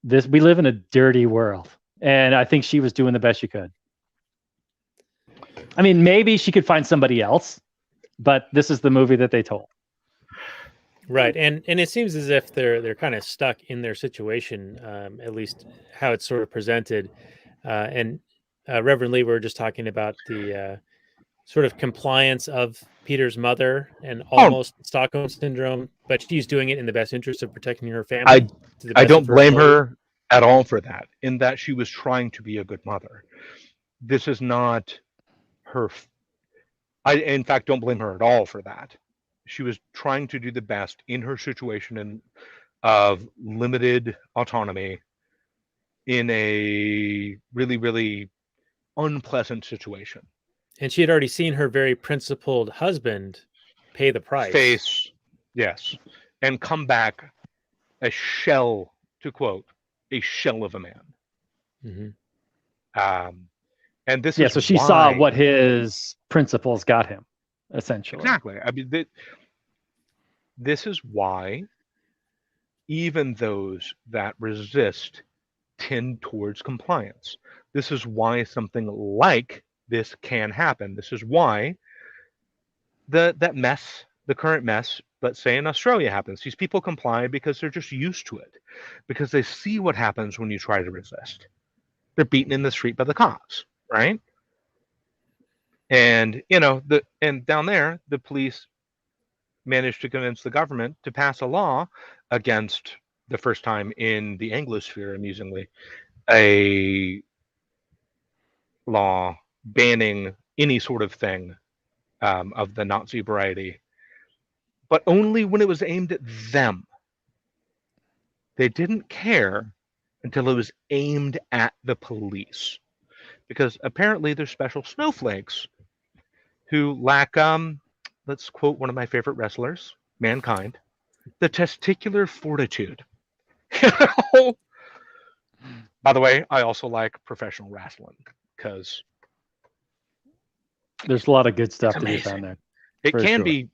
we live in a dirty world, and I think she was doing the best she could. I mean, maybe she could find somebody else, but this is the movie that they told. Right, and it seems as if they're kind of stuck in their situation, at least how it's sort of presented. And Reverend Lee, we were just talking about the sort of compliance of Peter's mother and almost Stockholm syndrome, but she's doing it in the best interest of protecting her family. I don't blame her at all for that, in that she was trying to be a good mother. this is not her. I, in fact, don't blame her at all for that. She was trying to do the best in her situation and of limited autonomy in a really, really unpleasant situation. And she had already seen her very principled husband pay the price. Face, yes, and come back a shell, to quote, a shell of a man. Mm-hmm. And this Yeah, is so she why, saw what his principles got him, essentially. exactly. I mean, this is why even those that resist tend towards compliance. This is why something like this can happen. This is why the current mess, let's say in Australia, happens. These people comply because they're just used to it, because they see what happens when you try to resist. They're beaten in the street by the cops, right? And and down there, the police managed to convince the government to pass a law against, the first time in the Anglosphere, amusingly, a law banning any sort of thing of the Nazi variety, but only when it was aimed at them. They didn't care until it was aimed at the police, because apparently they're special snowflakes who lack, let's quote one of my favorite wrestlers, Mankind, the testicular fortitude. By the way, I also like professional wrestling because There's a lot of good stuff it's to be amazing. found there. It For can sure. be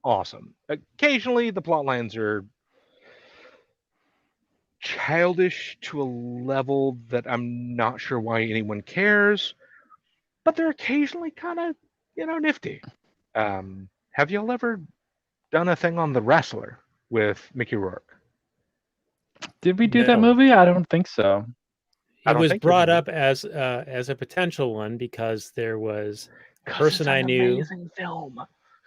awesome. Occasionally, the plot lines are childish to a level that I'm not sure why anyone cares, but they're occasionally kind of, nifty. Have y'all ever done a thing on The Wrestler with Mickey Rourke? Did we do that No. movie? I don't think so. I It don't was think we brought did. up as a potential one because there was a 'Cause person it's an I knew amazing film.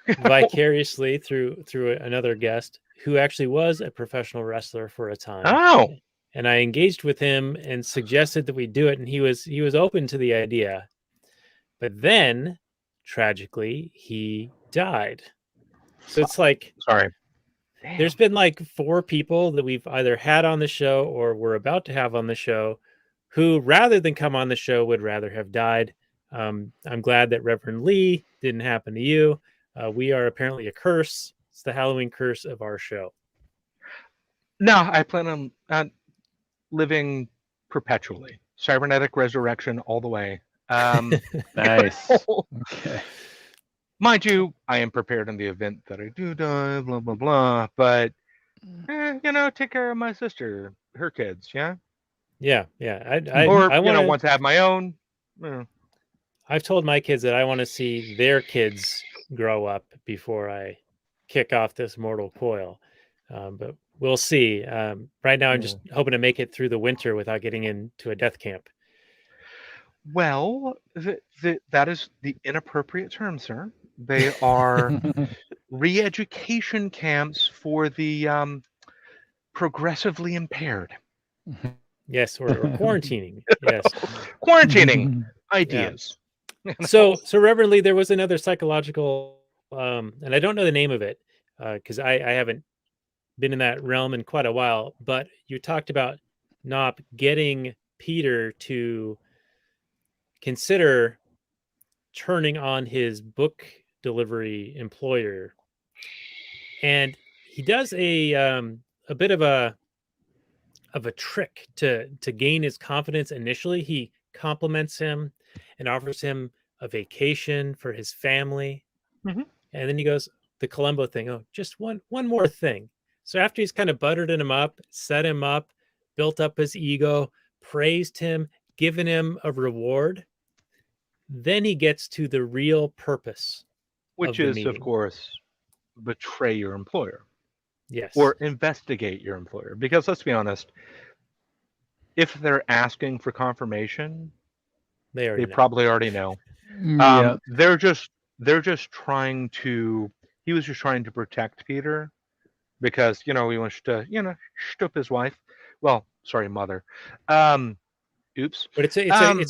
vicariously through another guest who actually was a professional wrestler for a time. Oh, And I engaged with him and suggested that we do it, and he was open to the idea. But then, tragically, he died. So it's like sorry. there's been like 4 people that we've either had on the show or we're about to have on the show who, rather than come on the show, would rather have died. I'm glad that Reverend Lee didn't happen to you. We are apparently a curse. It's the Halloween curse of our show. No, I plan on living perpetually. Cybernetic resurrection all the way. Nice. Okay. Mind you, I am prepared in the event that I do die, blah, blah, blah. But, take care of my sister, her kids, yeah? Yeah. Or, I want want to have my own. I've told my kids that I want to see their kids grow up before I kick off this mortal coil. But we'll see. Right now, I'm just hoping to make it through the winter without getting into a death camp. Well, that is the inappropriate term, sir. They are re-education camps for the progressively impaired. Yes, or quarantining. Yes. Quarantining ideas. So Reverend Lee, there was another psychological, and I don't know the name of it because I haven't been in that realm in quite a while, but you talked about Nop getting Peter to consider turning on his book delivery employer, and he does a bit of a trick to gain his confidence. Initially, he compliments him and offers him a vacation for his family, and then he goes the Columbo thing. Oh, just one more thing. So after he's kind of buttered him up, set him up, built up his ego, praised him, given him a reward, then he gets to the real purpose. Which is, of course, betray your employer. Yes. Or investigate your employer. Because let's be honest, if they're asking for confirmation, they probably already know. Yeah. They're just trying to. He was just trying to protect Peter because he wants to stup his wife. Well, sorry, mother. Oops. But it's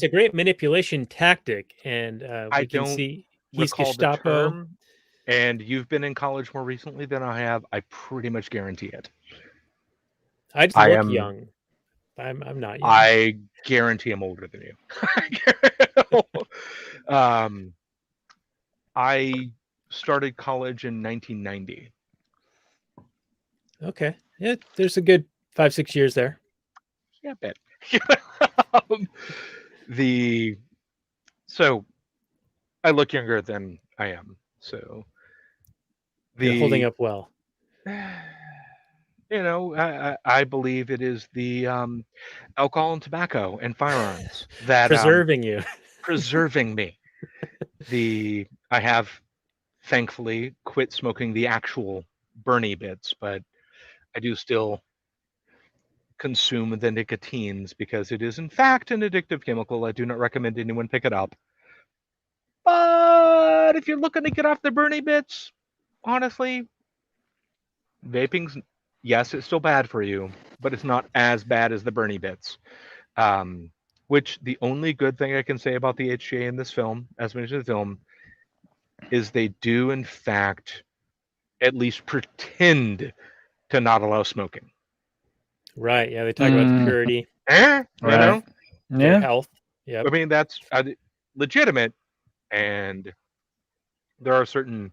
a great manipulation tactic, and I we can don't see he's recall the Gestapo. term, and you've been in college more recently than I have. I pretty much guarantee it. I just I look am. young. I'm not young. I guarantee I'm older than you. I started college in 1990. Okay. Yeah, there's a good 5-6 years there. Yeah, I bet. Um, so I look younger than I am. So You're holding up well. You know, I believe it is the alcohol and tobacco and firearms that Preserving you. preserving me. I have thankfully quit smoking the actual Bernie bits, but I do still consume the nicotines because it is in fact an addictive chemical. I do not recommend anyone pick it up. But if you're looking to get off the Bernie bits, honestly, vaping's, yes, it's still bad for you, but it's not as bad as the Bernie bits. Which the only good thing I can say about the HGA in this film, as mentioned in the film, is they do in fact at least pretend to not allow smoking. Right. Yeah, they talk about the purity, You know? their Yeah. health. Yeah. I mean, that's legitimate, and there are certain.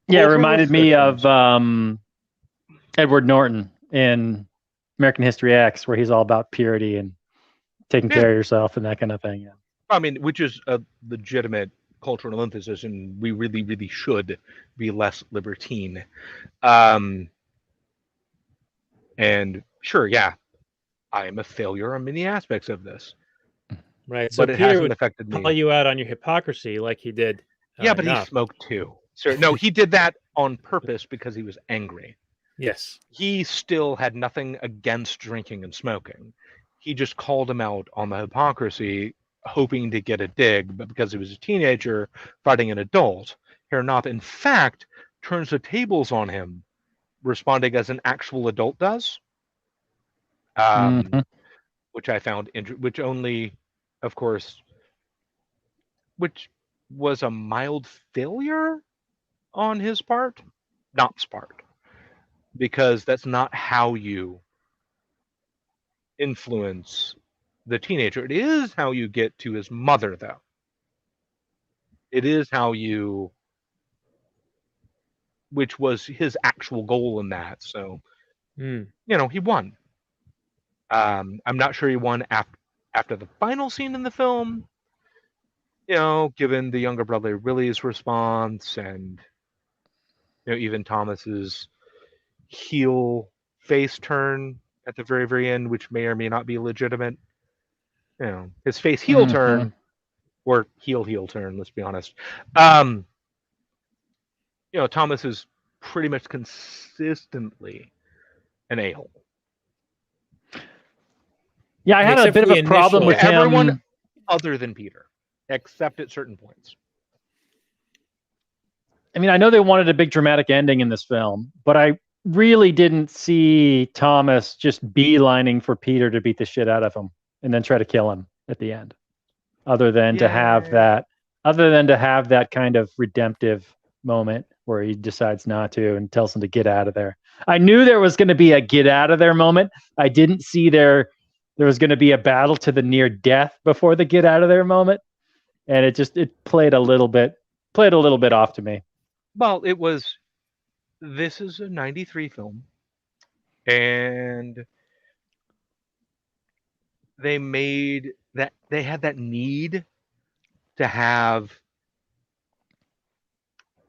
Yeah, it cultural reminded me restrictions. of Edward Norton in American History X, where he's all about purity and taking care of yourself and that kind of thing. Yeah. I mean, which is a legitimate cultural emphasis, and we really, really should be less libertine. And sure, yeah, I am a failure on many aspects of this, Right. So but it Peter hasn't would affected call me. you out on your hypocrisy like he did. Yeah, but he enough. smoked too. So no, he did that on purpose because he was angry. Yes. He still had nothing against drinking and smoking. He just called him out on the hypocrisy, hoping to get a dig, but because he was a teenager fighting an adult, here not, in fact, turns the tables on him, responding as an actual adult does. Which I found which only, of course, which was a mild failure on his part, not smart, because that's not how you influence the teenager. It is how you get to his mother, though. It is how you, which was his actual goal in that. So, you know, he won. I'm not sure he won after the final scene in the film. You know, given the younger brother Willie's response, and you know, even Thomas's heel face turn at the very, very end, which may or may not be legitimate. You know, his face heel turn, or heel turn. Let's be honest. You know, Thomas is pretty much consistently an a-hole. Yeah, I had a bit of a problem with him. Everyone other than Peter, except at certain points. I mean, I know they wanted a big dramatic ending in this film, but I really didn't see Thomas just beelining for Peter to beat the shit out of him and then try to kill him at the end. Other than to have that kind of redemptive moment where he decides not to and tells him to get out of there. I knew there was going to be a get out of there moment. I didn't see there was going to be a battle to the near death before the get out of there moment. And it played a little bit off to me. Well, this is a 93 film, and they had that need to have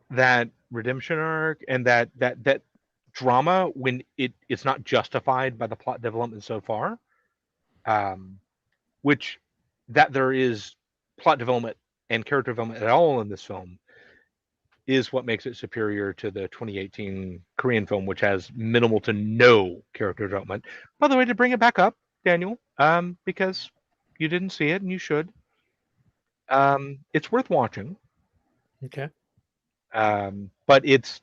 that redemption arc and that drama when it's not justified by the plot development so far, which that there is plot development and character development at all in this film is what makes it superior to the 2018 Korean film, which has minimal to no character development. By the way, to bring it back up, Daniel, because you didn't see it and you should, it's worth watching. Okay. But it's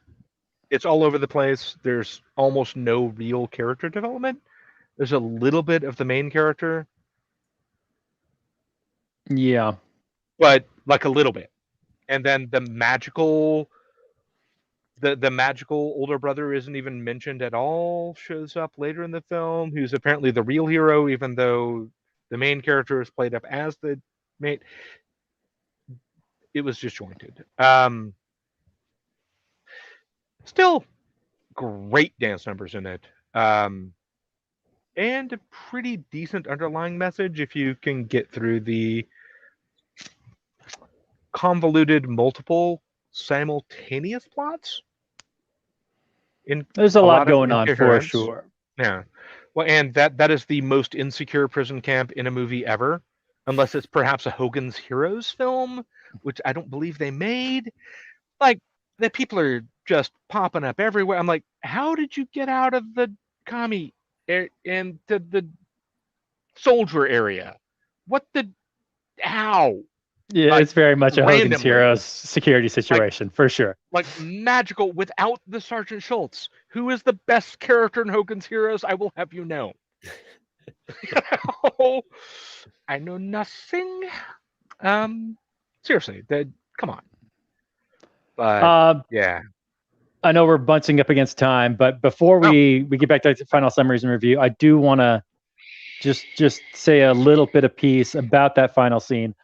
all over the place. There's almost no real character development. There's a little bit of the main character, Yeah. but like a little bit. And then the magical older brother isn't even mentioned at all, shows up later in the film, who's apparently the real hero, even though the main character is played up as the mate. It was disjointed. Still great dance numbers in it. And a pretty decent underlying message if you can get through the convoluted multiple simultaneous plots. There's a lot going on for incoherence. sure. Yeah. Well, and that is the most insecure prison camp in a movie ever, unless it's perhaps a Hogan's Heroes film, which I don't believe they made. Like, the people are just popping up everywhere. I'm like, how did you get out of the commie into the soldier area? How? Yeah, Like, it's very much a Hogan's randomly. Heroes security situation for sure. Like, magical without the Sergeant Schultz, who is the best character in Hogan's Heroes, I will have you know. I know nothing. Seriously, come on. But yeah, I know we're bunching up against time, but before we get back to the final summaries and review, I do want to just say a little bit of piece about that final scene.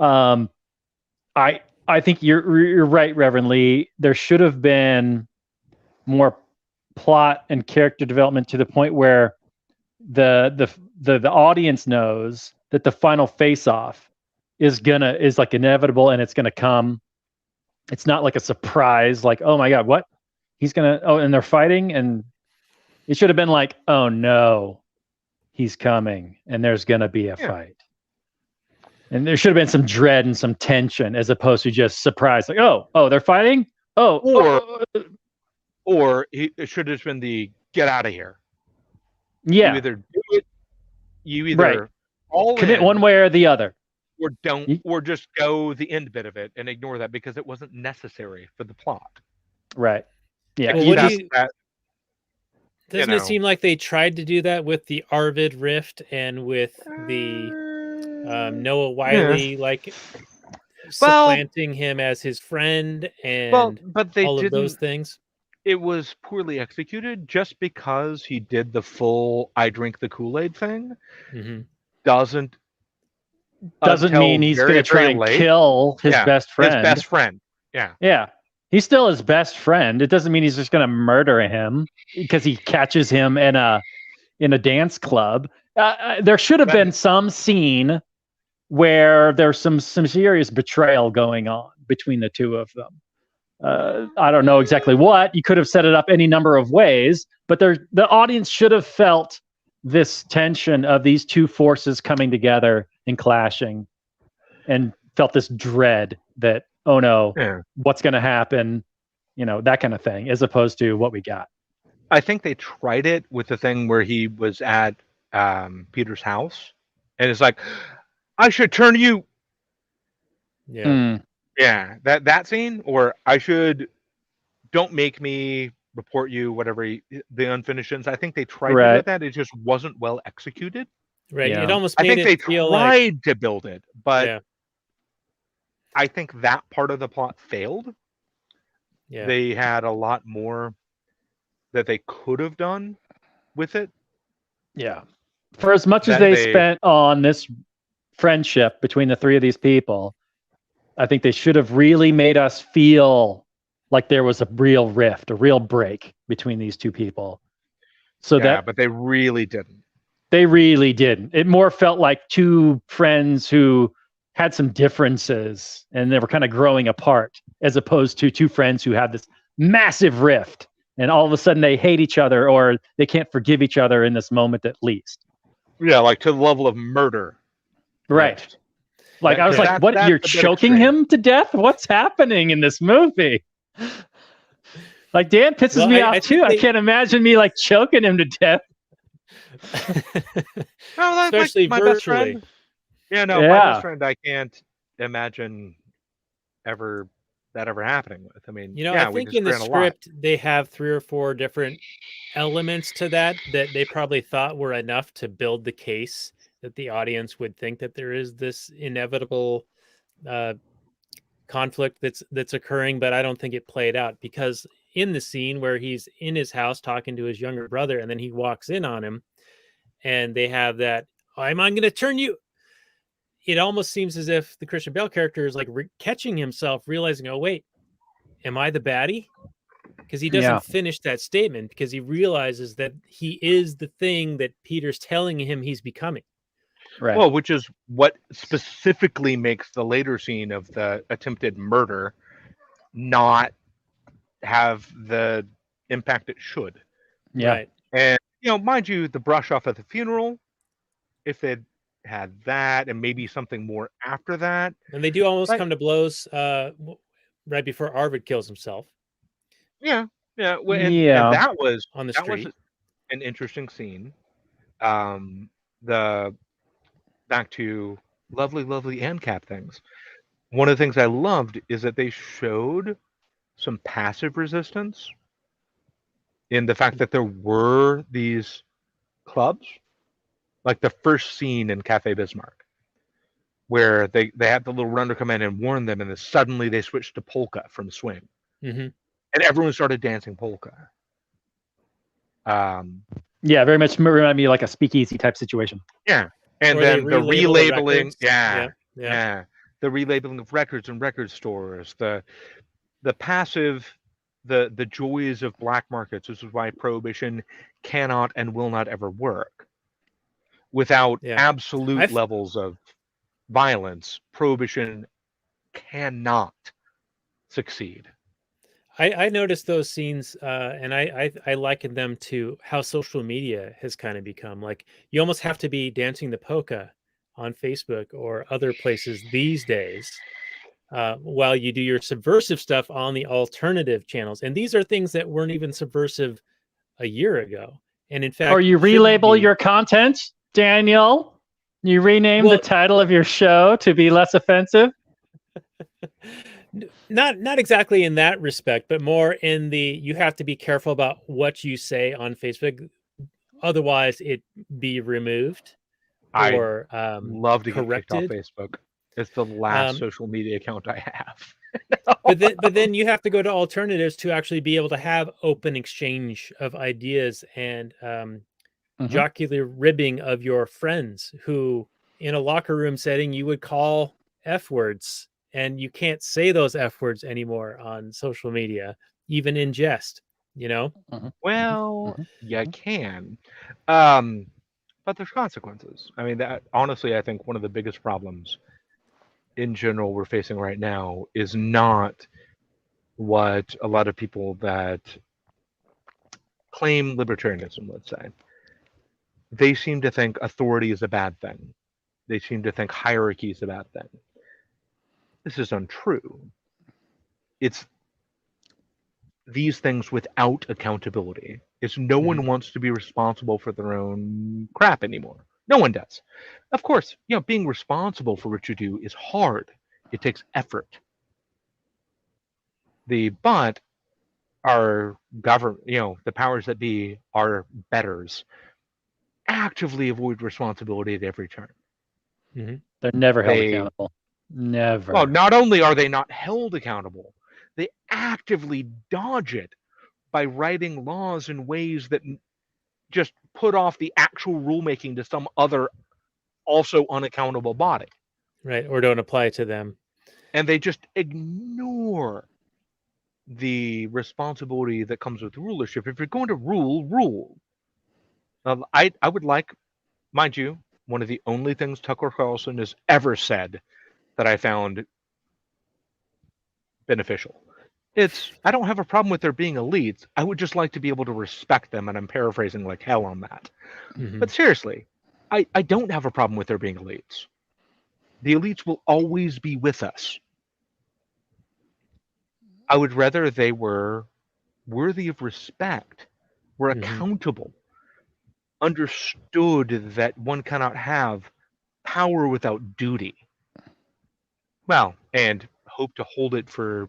I think you're right, Reverend Lee. There should have been more plot and character development to the point where the audience knows that the final face-off is like inevitable and it's gonna come. It's not like a surprise, like, oh my God, what? And they're fighting, and it should have been like, oh no, he's coming, and there's gonna be a fight. And there should have been some dread and some tension as opposed to just surprise, like, oh, they're fighting? Or it should have been the get out of here. Yeah. You either do it, all commit in, one way or the other. Or don't, or just go the end bit of it and ignore that because it wasn't necessary for the plot. Right. Yeah. Well, Doesn't it seem like they tried to do that with the Arvid rift and with the Noah Whaley, like supplanting him as his friend and but they all of those things? It was poorly executed just because he did the full I drink the Kool-Aid thing. Mm-hmm. Doesn't mean he's going to try and kill his best friend. His best friend. Yeah. Yeah. He's still his best friend. It doesn't mean he's just going to murder him because he catches him in a dance club. There should have been some scene where there's some serious betrayal going on between the two of them. I don't know exactly what. You could have set it up any number of ways, but the audience should have felt this tension of these two forces coming together and clashing, and felt this dread that, oh no, what's going to happen? That kind of thing, as opposed to what we got. I think they tried it with the thing where he was at Peter's house, and it's like, I should turn you. Yeah. Yeah, that scene, or don't make me report you, whatever the unfinished sentence. I think they tried to do that. It just wasn't well executed. Right. Yeah. It almost I made think it they feel tried to build it, but I think that part of the plot failed. Yeah. They had a lot more that they could have done with it. Yeah. For as much as they spent on this friendship between the three of these people, I think they should have really made us feel like there was a real rift, a real break between these two people. But they really didn't. They really didn't. It more felt like two friends who had some differences and they were kind of growing apart, as opposed to two friends who had this massive rift and all of a sudden they hate each other or they can't forgive each other in this moment at least. Yeah, like to the level of murder. Right. Rift. Like, I was like, what, you're choking him to death? What's happening in this movie? Like, Dan pisses me off too. I can't imagine me like choking him to death. Especially my virtually. Best friend. Yeah, no, my best friend, I can't imagine ever happening with. I mean, I think in the script they have 3 or 4 different elements to that they probably thought were enough to build the case that the audience would think that there is this inevitable conflict that's occurring, but I don't think it played out, because in the scene where he's in his house talking to his younger brother, and then he walks in on him, and they have that, I'm going to turn you. It almost seems as if the Christian Bale character is like catching himself, realizing, oh, wait, am I the baddie? Because he doesn't finish that statement, because he realizes that he is the thing that Peter's telling him he's becoming. Right. Well, which is what specifically makes the later scene of the attempted murder not have the impact it should. Yeah. Right. And, mind you, the brush off at the funeral, if they'd had that and maybe something more after that. And they do almost come to blows right before Arvid kills himself. Yeah. Yeah. And that was on the street. Was an interesting scene. The back to lovely ANCAP things. One of the things I loved is that they showed some passive resistance in the fact that there were these clubs, like the first scene in Cafe Bismarck, where they had the little runner come in and warn them, and then suddenly they switched to polka from swing. Mm-hmm. And everyone started dancing polka. Yeah, very much remind me of like a speakeasy type situation. Yeah. And or then the relabeling, yeah. The relabeling of records in record stores, the passive, the joys of black markets. This is why prohibition cannot and will not ever work. Without absolute levels of violence, prohibition cannot succeed. I noticed those scenes, and I liken them to how social media has kind of become. Like, you almost have to be dancing the polka on Facebook or other places these days, while you do your subversive stuff on the alternative channels. And these are things that weren't even subversive a year ago. And in fact, or you relabel your content, Daniel. You rename the title of your show to be less offensive. Not exactly in that respect, but more in the, you have to be careful about what you say on Facebook, otherwise it be removed or love to corrected. Get kicked off Facebook. It's the last social media account I have. but then you have to go to alternatives to actually be able to have open exchange of ideas and jocular ribbing of your friends who, in a locker room setting, you would call F words. And you can't say those F words anymore on social media, even in jest, Well, you can. But there's consequences. I mean, that honestly, I think one of the biggest problems in general we're facing right now is not what a lot of people that claim libertarianism, let's say, they seem to think authority is a bad thing. They seem to think hierarchy is a bad thing. This is untrue. It's these things without accountability. It's no one wants to be responsible for their own crap anymore. No one does. Of course, being responsible for what you do is hard. It takes effort. But our government, the powers that be, our betters, actively avoid responsibility at every turn. Mm-hmm. They're never held accountable. Never. Well, not only are they not held accountable, they actively dodge it by writing laws in ways that just put off the actual rulemaking to some other also unaccountable body. Right, or don't apply to them. And they just ignore the responsibility that comes with rulership. If you're going to rule. I would like, mind you, one of the only things Tucker Carlson has ever said that I found beneficial. I don't have a problem with there being elites. I would just like to be able to respect them, and I'm paraphrasing like hell on that. Mm-hmm. But seriously, I don't have a problem with there being elites. The elites will always be with us. I would rather they were worthy of respect, were accountable, understood that one cannot have power without duty. Well, and hope to hold it for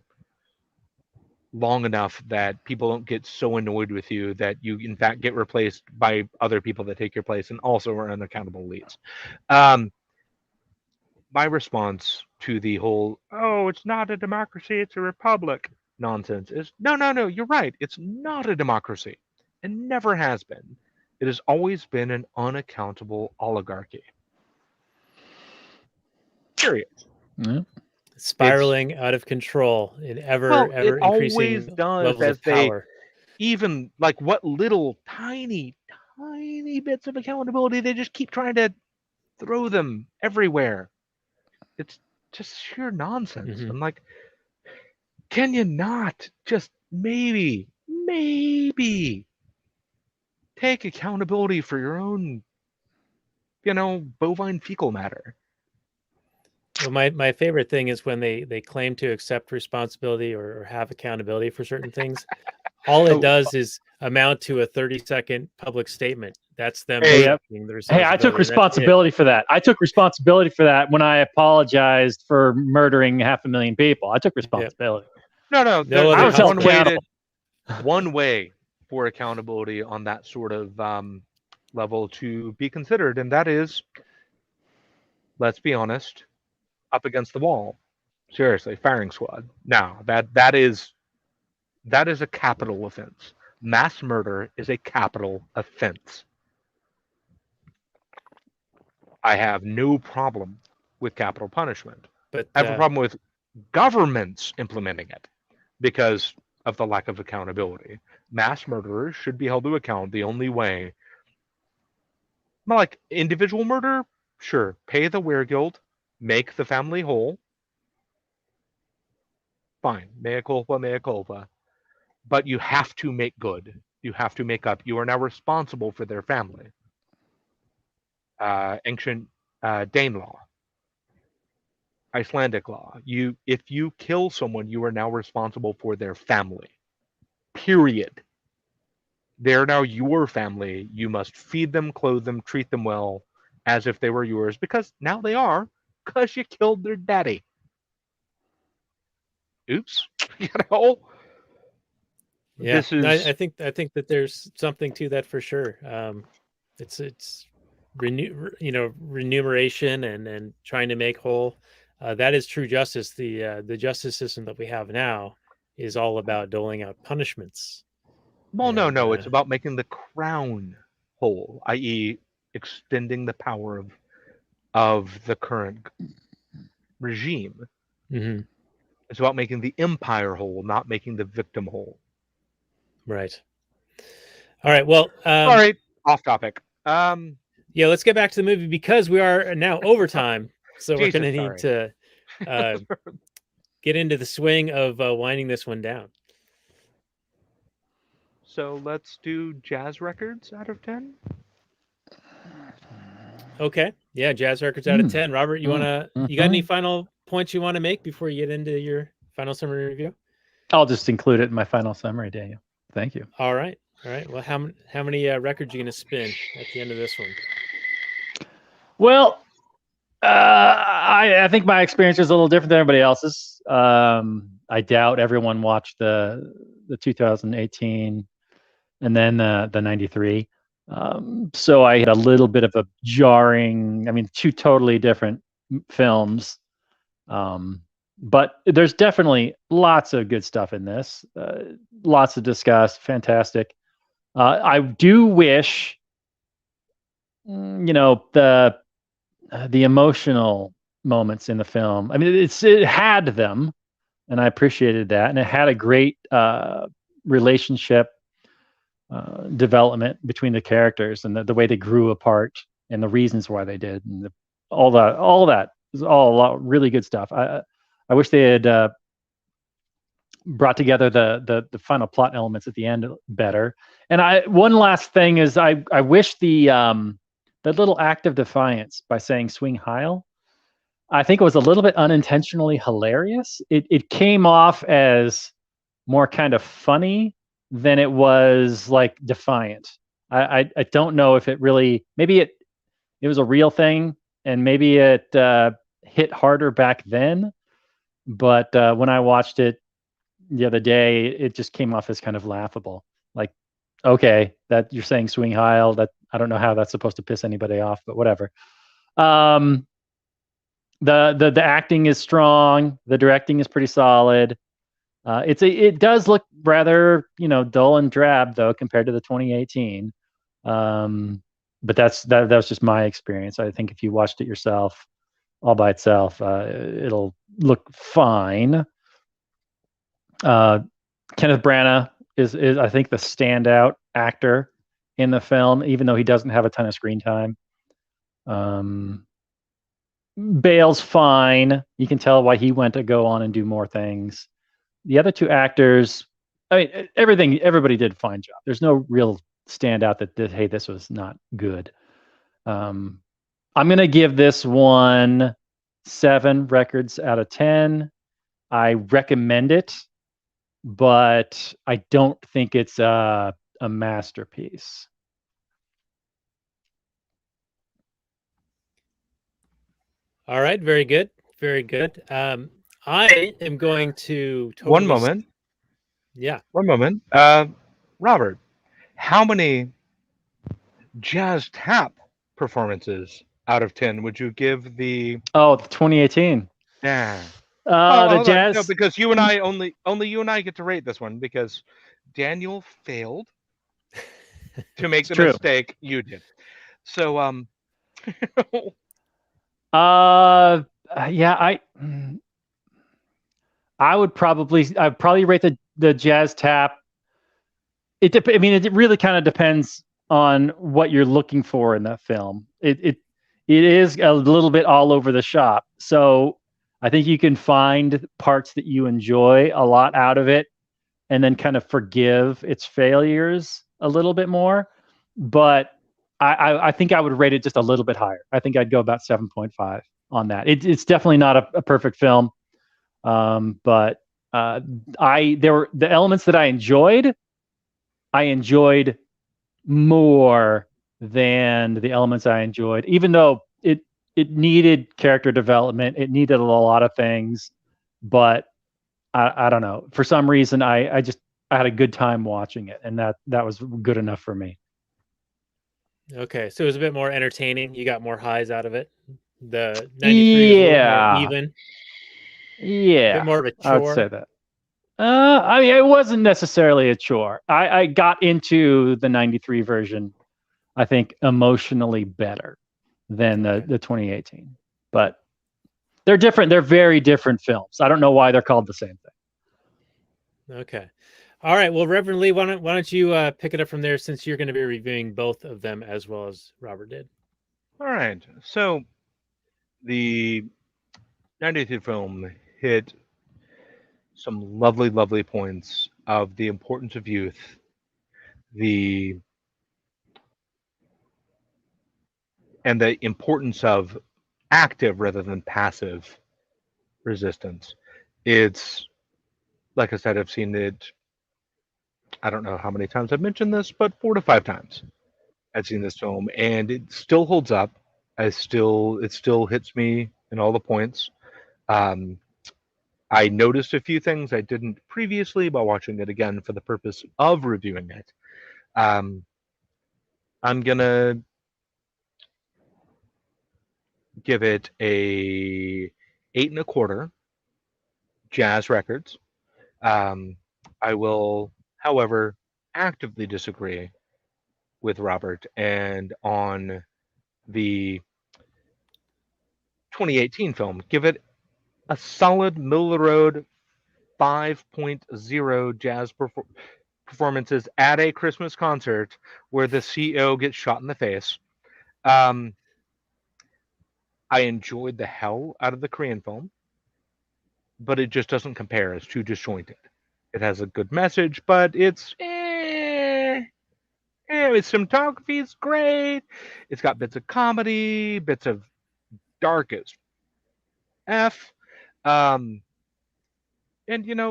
long enough that people don't get so annoyed with you that you in fact get replaced by other people that take your place and also are unaccountable elites. My response to the whole "oh, it's not a democracy, it's a republic" nonsense is no, you're right. It's not a democracy and never has been. It has always been an unaccountable oligarchy. Period. Yeah. Spiraling out of control in ever It always increasing does levels as of they power. even like what little tiny bits of accountability they just keep trying to throw them everywhere. It's just sheer nonsense. Mhm. I'm like, can you not just maybe take accountability for your own, bovine fecal matter? Well, my favorite thing is when they claim to accept responsibility or have accountability for certain things. All it Oh, does is amount to a 30-second public statement. That's them Hey, accepting the Hey, I took responsibility. and that's it. responsibility for that. I took responsibility for that when I apologized for murdering 500,000 people. I took responsibility. no, No there's other I was held one way accountable. one way for accountability on that sort of level to be considered, and that is, let's be honest, up against the wall. Seriously, firing squad. Now that is a capital offense. Mass murder is a capital offense. I have no problem with capital punishment. But I have a problem with governments implementing it because of the lack of accountability. Mass murderers should be held to account the only way. Not like individual murder, sure, pay the weregild, make the family whole. Fine, mea culpa. But you have to make good. You have to make up. You are now responsible for their family. Ancient Dane law, Icelandic law. If you kill someone, you are now responsible for their family. Period. They're now your family. You must feed them, clothe them, treat them well, as if they were yours, because now they are, because you killed their daddy. Oops. yeah, This no, is I think that there's something to that for sure. It's remuneration and trying to make whole. That is true justice. The justice system that we have now is all about doling out punishments. well, And, no. It's about making the crown whole, i.e., extending the power of the current regime. mhm, It's about making the empire whole, not making the victim whole. right. All right. Well, All right, off topic. yeah, let's get back to the movie because we are now overtime. So we're Jesus, going to need to get into the swing of winding this one down. So let's do jazz records out of 10. Okay. Yeah, jazz records out of 10. Robert, you got any final points you want to make before you get into your final summary review? I'll just include it in my final summary, Daniel. Thank you. All right. Well, how many records are you going to spin at the end of this one? Well, I think my experience is a little different than everybody else's. I doubt everyone watched the 2018 and then the 93. So I had a little bit of a jarring, two totally different films. But there's definitely lots of good stuff in this. Lots to discuss. Fantastic. I do wish, the emotional moments in the film. It had them, and I appreciated that, and it had a great relationship development between the characters and the way they grew apart and the reasons why they did, and all that is all a lot really good stuff. I wish they had brought together the final plot elements at the end better. And one last thing is I wish the little act of defiance by saying "swing Heil," I think it was a little bit unintentionally hilarious. It came off as more kind of funny than it was like defiant. I don't know if it really, maybe it was a real thing and maybe it hit harder back then. But when I watched it, the other day, it just came off as kind of laughable. Like, okay, that you're saying swing Heil, that I don't know how that's supposed to piss anybody off, but whatever. The acting is strong, the directing is pretty solid. It does look rather, dull and drab though compared to the 2018. But that was just my experience. I think if you watched it yourself, all by itself, it'll look fine. Kenneth Branagh is I think the standout actor in the film, even though he doesn't have a ton of screen time. Bale's fine. You can tell why he went to go on and do more things. The other two actors, I mean, everybody did a fine job. There's no real standout that hey, this was not good. I'm gonna give this one 7 records out of 10. I recommend it, but I don't think it's a masterpiece. All right, very good, very good. I am going to One moment. Yeah. One moment. Robert, how many jazz tap performances out of 10 would you give the? Oh, the 2018. Yeah. The jazz. No, because you and I only you and I get to rate this one because Daniel failed to make the mistake you did. So yeah, I'd probably rate the jazz tap. I mean, it really kind of depends on what you're looking for in that film. It is a little bit all over the shop. So I think you can find parts that you enjoy a lot out of it, and then kind of forgive its failures a little bit more. But I think I would rate it just a little bit higher. I think I'd go about 7.5 on that. It's definitely not a perfect film, but there were the elements that I enjoyed more than the elements I enjoyed, even though it needed character development, it needed a lot of things, but I don't know, for some reason I had a good time watching it, and that was good enough for me. Okay, so it was a bit more entertaining. You got more highs out of it. The 93 was a little more even. Yeah, a bit more of a chore. I would say that. I mean, it wasn't necessarily a chore. I got into the 93 version, I think, emotionally better than the 2018. But they're different. They're very different films. I don't know why they're called the same thing. Okay. All right. Well, Reverend Lee, why don't you pick it up from there, since you're going to be reviewing both of them as well as Robert did. All right. So the 92 film hit some lovely, lovely points of the importance of youth, and the importance of active rather than passive resistance. It's, like I said, I've seen it, I don't know how many times I've mentioned this, but 4 to 5 times I've seen this film, and it still holds up. It still hits me in all the points. I noticed a few things I didn't previously by watching it again for the purpose of reviewing it. I'm gonna give it a 8.25 jazz records. I will, however, actively disagree with Robert, and on the 2018 film, give it a solid middle of the road 5.0 jazz performances at a Christmas concert where the CEO gets shot in the face. I enjoyed the hell out of the Korean film, but it just doesn't compare. It's too disjointed. It has a good message, but its cinematography is great. It's got bits of comedy, bits of dark as F. And,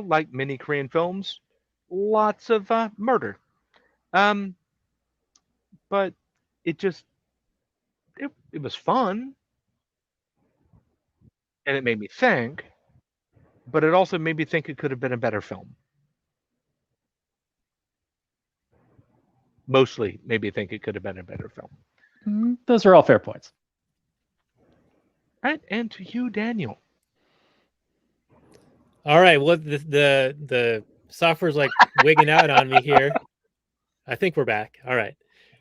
like many Korean films, lots of murder. But it was fun. And it made me think, but it also made me think it could have been a better film. mostly maybe think it could have been a better film. Those are all fair points. All right, and to you, Daniel. All right. Well, the software's like wigging out on me here. I think we're back. All right.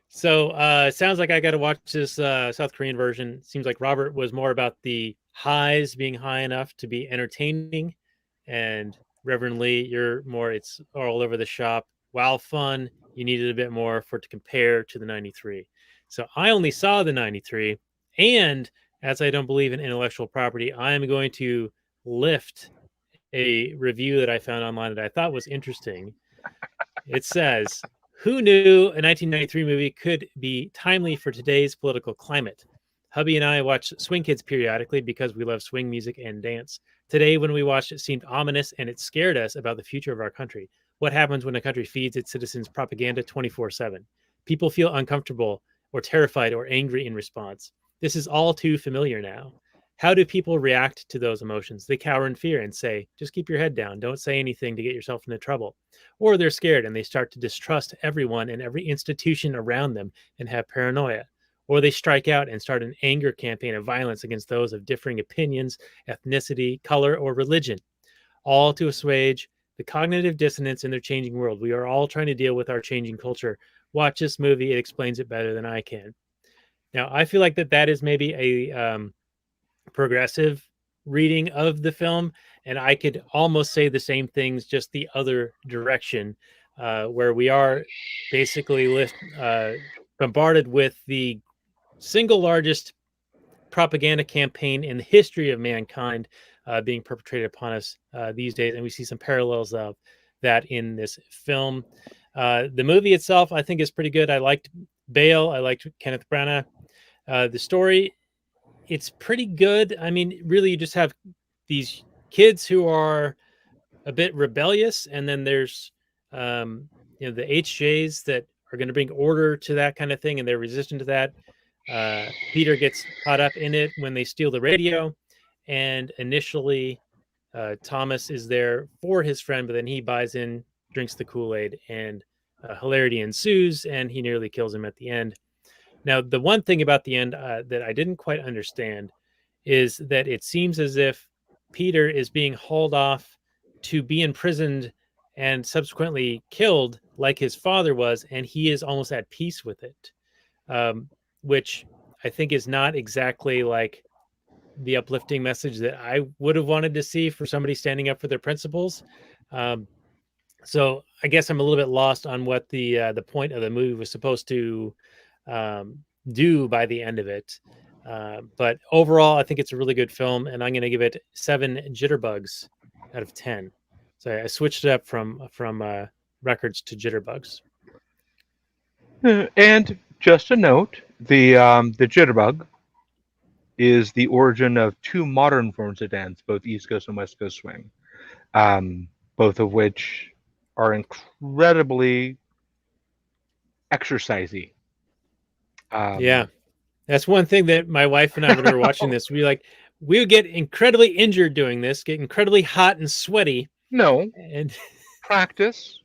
So it sounds like I got to watch this South Korean version. Seems like Robert was more about the highs being high enough to be entertaining, and Reverend Lee, you're more it's all over the shop. While fun, you needed a bit more for it to compare to the 93. So I only saw the 93, and as I don't believe in intellectual property, I am going to lift a review that I found online that I thought was interesting. It says, who knew a 1993 movie could be timely for today's political climate? Hubby and I watch Swing Kids periodically because we love swing music and dance. Today, when we watched it, seemed ominous and it scared us about the future of our country. What happens when a country feeds its citizens propaganda 24/7? People feel uncomfortable or terrified or angry in response. This is all too familiar now. How do people react to those emotions? They cower in fear and say, just keep your head down. Don't say anything to get yourself into trouble. Or they're scared and they start to distrust everyone and every institution around them and have paranoia. Or they strike out and start an anger campaign of violence against those of differing opinions, ethnicity, color, or religion, all to assuage the cognitive dissonance in their changing world. We are all trying to deal with our changing culture. Watch this movie. It explains it better than I can. Now, I feel like that is maybe a progressive reading of the film, and I could almost say the same things, just the other direction, where we are basically bombarded with the single largest propaganda campaign in the history of mankind being perpetrated upon us these days, and we see some parallels of that in this film. The movie itself, I think, is pretty good. I liked Bale. I liked Kenneth Branagh. The story, it's pretty good. I mean, really, you just have these kids who are a bit rebellious, and then there's the HJs that are going to bring order to that kind of thing, and they're resistant to that. Peter gets caught up in it when they steal the radio, and initially Thomas is there for his friend, but then he buys in, drinks the Kool-Aid, and hilarity ensues, and he nearly kills him at the end. Now, the one thing about the end that I didn't quite understand is that it seems as if Peter is being hauled off to be imprisoned and subsequently killed like his father was, and he is almost at peace with it, which I think is not exactly like the uplifting message that I would have wanted to see for somebody standing up for their principles. So I guess I'm a little bit lost on what the point of the movie was supposed to do by the end of it. But overall, I think it's a really good film, and I'm going to give it 7 jitterbugs out of 10. So I switched it up from records to jitterbugs. And just a note, the jitterbug is the origin of 2 modern forms of dance, both East Coast and West Coast swing, both of which are incredibly exercisey. Yeah, that's one thing that my wife and I, when we were watching this, we would get incredibly injured doing this, get incredibly hot and sweaty. No, and practice,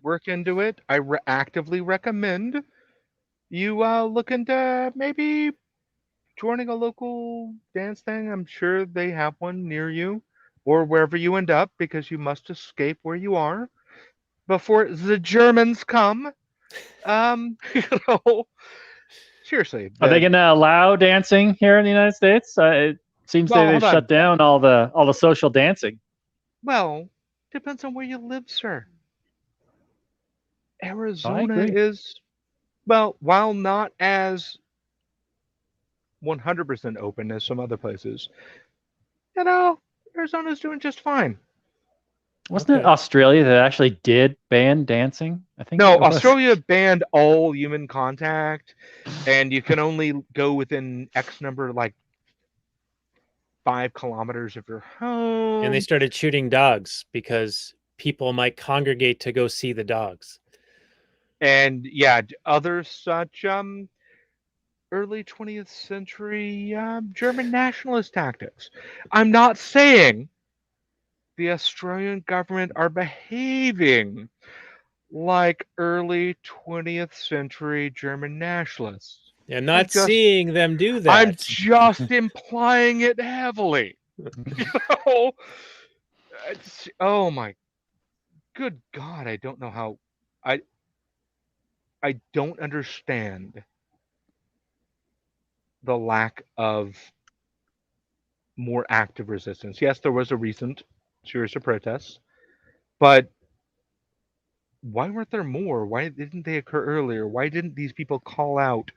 work into it. I actively recommend you look into maybe joining a local dance thing. I'm sure they have one near you or wherever you end up, because you must escape where you are before the Germans come. Seriously. Are they going to allow dancing here in the United States? It seems they've shut down all the social dancing. Well, depends on where you live, sir. Arizona is, well, while not as 100% open as some other places, Arizona's doing just fine. Wasn't it Australia that actually did ban dancing? I think no, Australia banned all human contact, and you can only go within X number, like 5 kilometers of your home. And they started shooting dogs because people might congregate to go see the dogs. And yeah, other such early 20th century German nationalist tactics. I'm not saying the Australian government are behaving like early 20th century German nationalists. Yeah, not just- seeing them do that. I'm just implying it heavily. You know? Oh my good God, I don't know how I don't understand the lack of more active resistance. Yes, there was a recent series of protests, but why weren't there more? Why didn't they occur earlier? Why didn't these people call out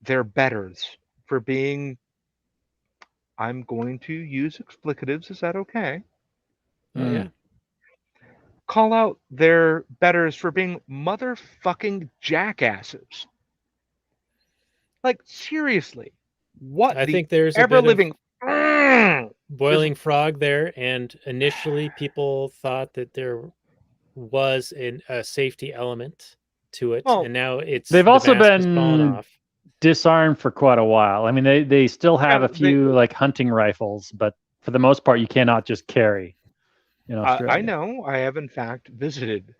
their betters for being, I'm going to use explicatives, is that okay? Yeah. Call out their betters for being motherfucking jackasses. Like, seriously, what I the think there's a ever bit living of boiling frog there, and initially people thought that there was a safety element to it, Well, and now it's They've the also mask has fallen been off. disarmed for quite a while. I mean, they still have a they- few like hunting rifles, but for the most part, you cannot just carry in Australia. I know. I have in fact visited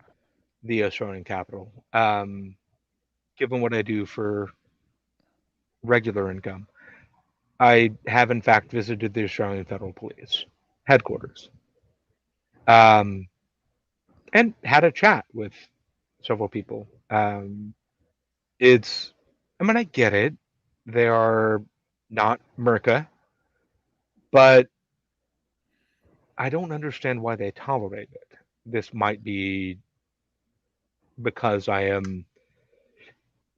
the Australian capital. Given what I do for regular income, I have in fact visited the Australian Federal Police headquarters, and had a chat with several people. It's, I mean, I get it. They are not Merca, but I don't understand why they tolerate it. This might be because I am,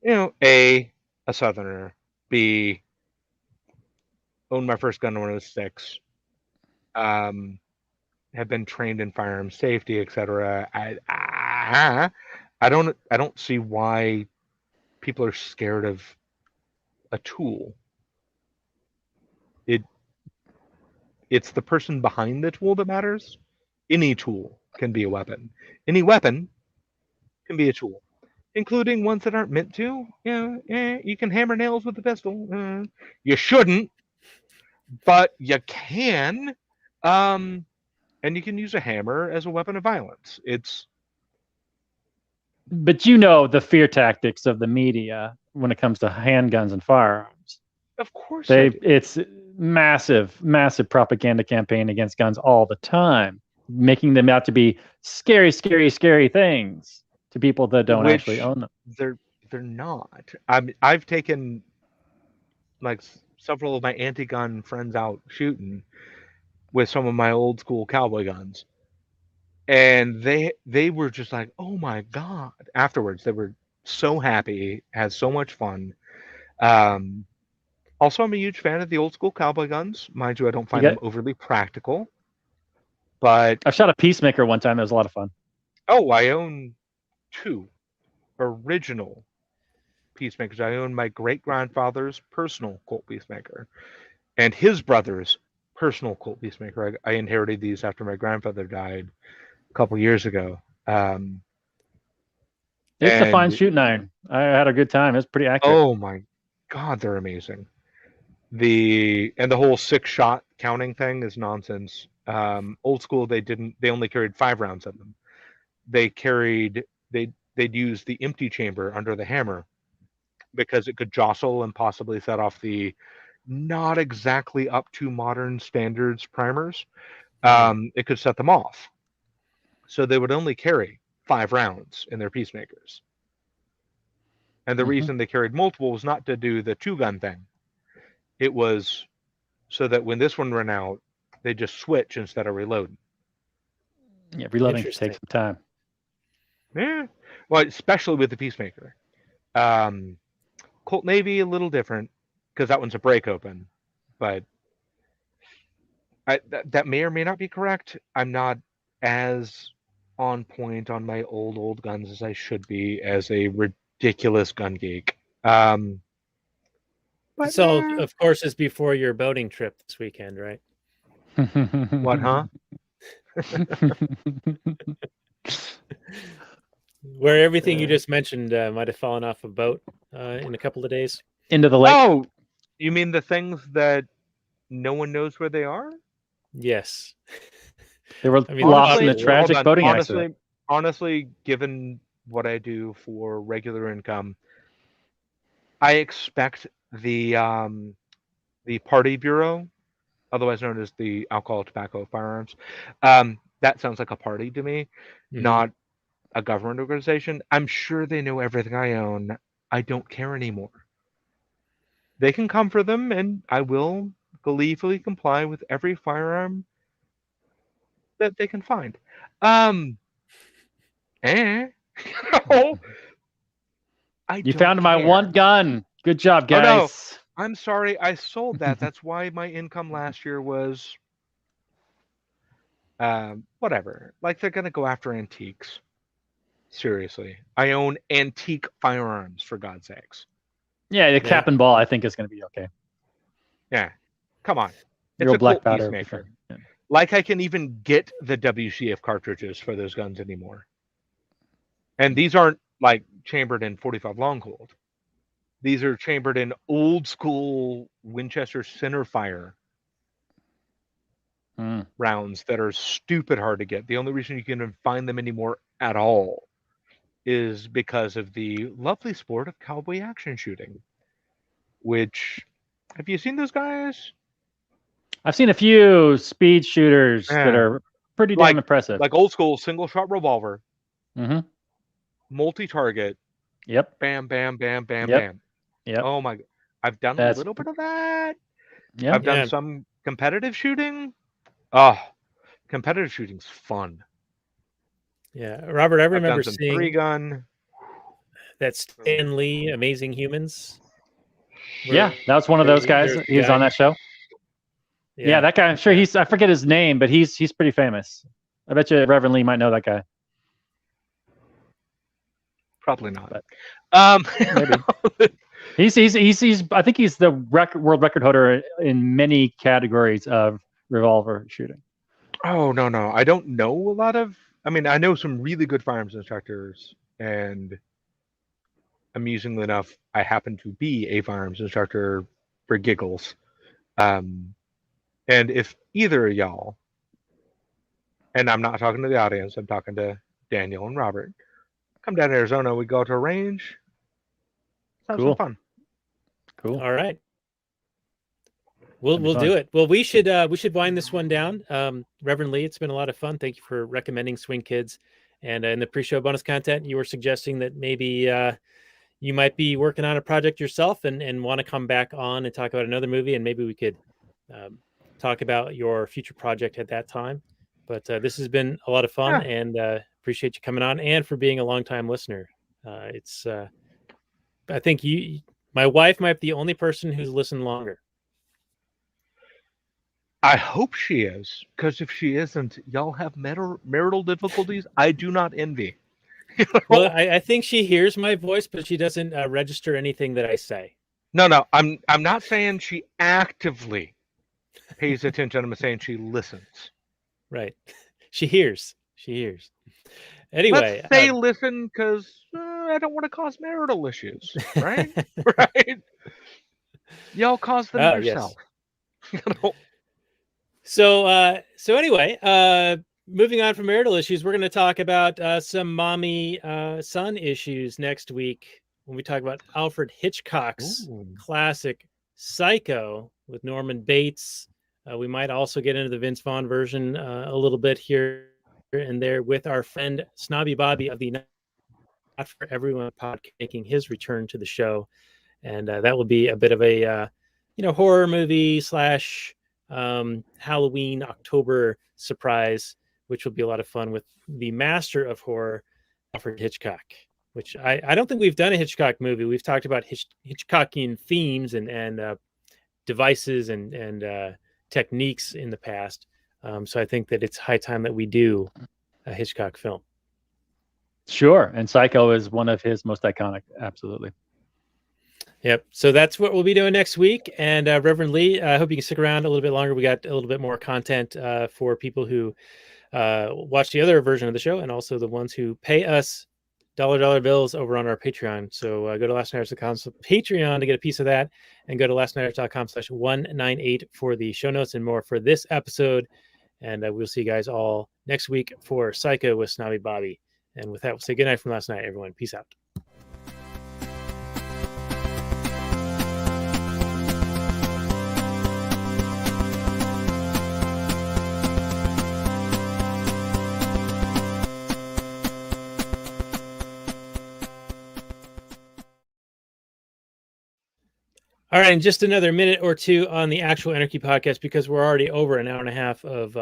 A Southerner, B, owned my first gun when I was 6, have been trained in firearm safety, etc. I don't see why people are scared of a tool. It's the person behind the tool that matters. Any tool can be a weapon. Any weapon can be a tool, including ones that aren't meant to. You can hammer nails with a pistol. You shouldn't, but you can. And you can use a hammer as a weapon of violence. But you know the fear tactics of the media when it comes to handguns and firearms. Of course, I do. It's massive propaganda campaign against guns all the time, making them out to be scary things to people that don't actually own them. They're not. I've taken like several of my anti-gun friends out shooting with some of my old school cowboy guns, and they were just like, oh my God. Afterwards, they were so happy, had so much fun. Also, I'm a huge fan of the old school cowboy guns. Mind you, I don't find them overly practical. But I shot a Peacemaker one time. It was a lot of fun. Oh, I own 2 original Peacemakers. I own my great-grandfather's personal Colt Peacemaker and his brother's personal Colt Peacemaker. I inherited these after my grandfather died a couple years ago. It's a fine shooting iron. I had a good time. It's pretty accurate. Oh my God, they're amazing. The whole 6-shot counting thing is nonsense. Old school, they only carried 5 rounds in them. They'd use the empty chamber under the hammer because it could jostle and possibly set off the not exactly up to modern standards primers. It could set them off. So they would only carry 5 rounds in their Peacemakers. And the reason they carried multiple was not to do the 2-gun thing. It was so that when this one ran out, they just switch instead of reloading. Yeah, reloading takes some time. Yeah. Well, especially with the Peacemaker. Colt Navy, a little different, because that one's a break open. But that may or may not be correct. I'm not as on point on my old guns as I should be as a ridiculous gun geek. So, of course, it's before your boating trip this weekend, right? What, huh? Where everything you just mentioned might have fallen off a boat in a couple of days. Into the lake. Oh, you mean the things that no one knows where they are? Yes. They were lost in a tragic boating accident. Honestly, given what I do for regular income, I expect the Party Bureau, otherwise known as the Alcohol, Tobacco, Firearms, that sounds like a party to me, Mhm. not a government organization. I'm sure they know everything I own. I don't care anymore. They can come for them, and I will gleefully comply with every firearm that they can find. You know, I You don't found my care. one gun. Good job, Oh, no. guys. I'm sorry, I sold that. That's why my income last year was whatever. Like, they're gonna go after antiques. Seriously, I own antique firearms, for God's sakes. Yeah, the Yeah. cap and ball, I think, is going to be okay. Yeah, come on. It's Your a black Colt powder. will be Peacemaker. fine. Yeah. Like, I can even get the WCF cartridges for those guns anymore. And these aren't like chambered in 45 long Colt. These are chambered in old school Winchester centerfire Mm. rounds that are stupid hard to get. The only reason you can find them anymore at all is because of the lovely sport of cowboy action shooting. Which, have you seen those guys? I've seen a few speed shooters that Yeah. are pretty Like- damn impressive. Like old school single shot revolver, Mm-hmm. multi-target, Yep. bam, bam, bam, bam, Yep. bam. Yep. Oh my! I've done That's- a little bit of that. Yep. I've done Yeah. some competitive shooting. Oh, competitive shooting's fun. Yeah, Robert, I I've remember done some seeing 3-gun. that Stan Lee, Amazing Humans. where Yeah, that was one of those guys. there's a He was guy- on that show. Yeah, that guy. I'm sure I forget his name, but he's pretty famous. I bet you Reverend Lee might know that guy. Probably not. Maybe. He's I think he's the world record holder in many categories of revolver shooting. Oh, no. I don't know a lot of. I mean, I know some really good firearms instructors, and amusingly enough, I happen to be a firearms instructor for giggles. And if either of y'all, and I'm not talking to the audience, I'm talking to Daniel and Robert, come down to Arizona, we go to a range. Have Cool. some fun. Cool. All right. That'd We'll be fun. do it. Well, we should wind this one down. Reverend Lee, it's been a lot of fun. Thank you for recommending Swing Kids. And in the pre-show bonus content, you were suggesting that maybe you might be working on a project yourself and want to come back on and talk about another movie, and maybe we could talk about your future project at that time. But this has been a lot of fun, and appreciate you coming on and for being a longtime listener. I think my wife might be the only person who's listened longer. I hope she is, because if she isn't, y'all have marital difficulties I do not envy. Well, I think she hears my voice, but she doesn't register anything that I say. No, I'm not saying she actively pays attention. I'm saying she listens. Right. She hears. Anyway. Let's say listen, because I don't want to cause marital issues, right? Right? Y'all cause them yourself. Yes. So anyway, moving on from marital issues, we're going to talk about some mommy son issues next week when we talk about Alfred Hitchcock's classic Psycho with Norman Bates. We might also get into the Vince Vaughn version a little bit here and there with our friend Snobby Bobby of the Not For Everyone podcast making his return to the show. And that will be a bit of a horror movie / Halloween October surprise, which will be a lot of fun with the master of horror, Alfred Hitchcock, which I don't think we've done a Hitchcock movie. We've talked about Hitchcockian themes and devices and techniques in the past. So I think that it's high time that we do a Hitchcock film. Sure. And Psycho is one of his most iconic. Absolutely. Yep. So that's what we'll be doing next week. And Reverend Lee, I hope you can stick around a little bit longer. We got a little bit more content for people who watch the other version of the show and also the ones who pay us dollar bills over on our Patreon. So go to lastnighters.com Patreon to get a piece of that, and go to lastnighters.com/198 for the show notes and more for this episode. And we'll see you guys all next week for Psycho with Snobby Bobby. And with that, we'll say goodnight from last night, everyone. Peace out. All right, and just another minute or two on the actual Anarchy podcast, because we're already over an hour and a half of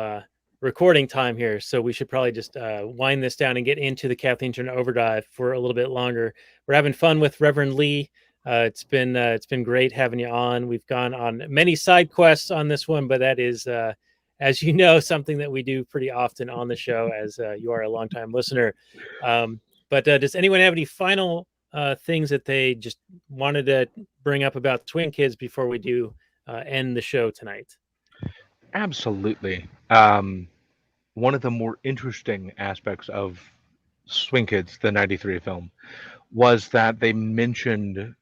recording time here. So we should probably just wind this down and get into the Kathleen Turner Overdrive for a little bit longer. We're having fun with Reverend Lee. It's been great having you on. We've gone on many side quests on this one, but that is, as you know, something that we do pretty often on the show, as you are a longtime listener. But does anyone have any final things that they just wanted to bring up about Swing Kids before we do end the show tonight? Absolutely. One of the more interesting aspects of Swing Kids, the 93 film, was that they mentioned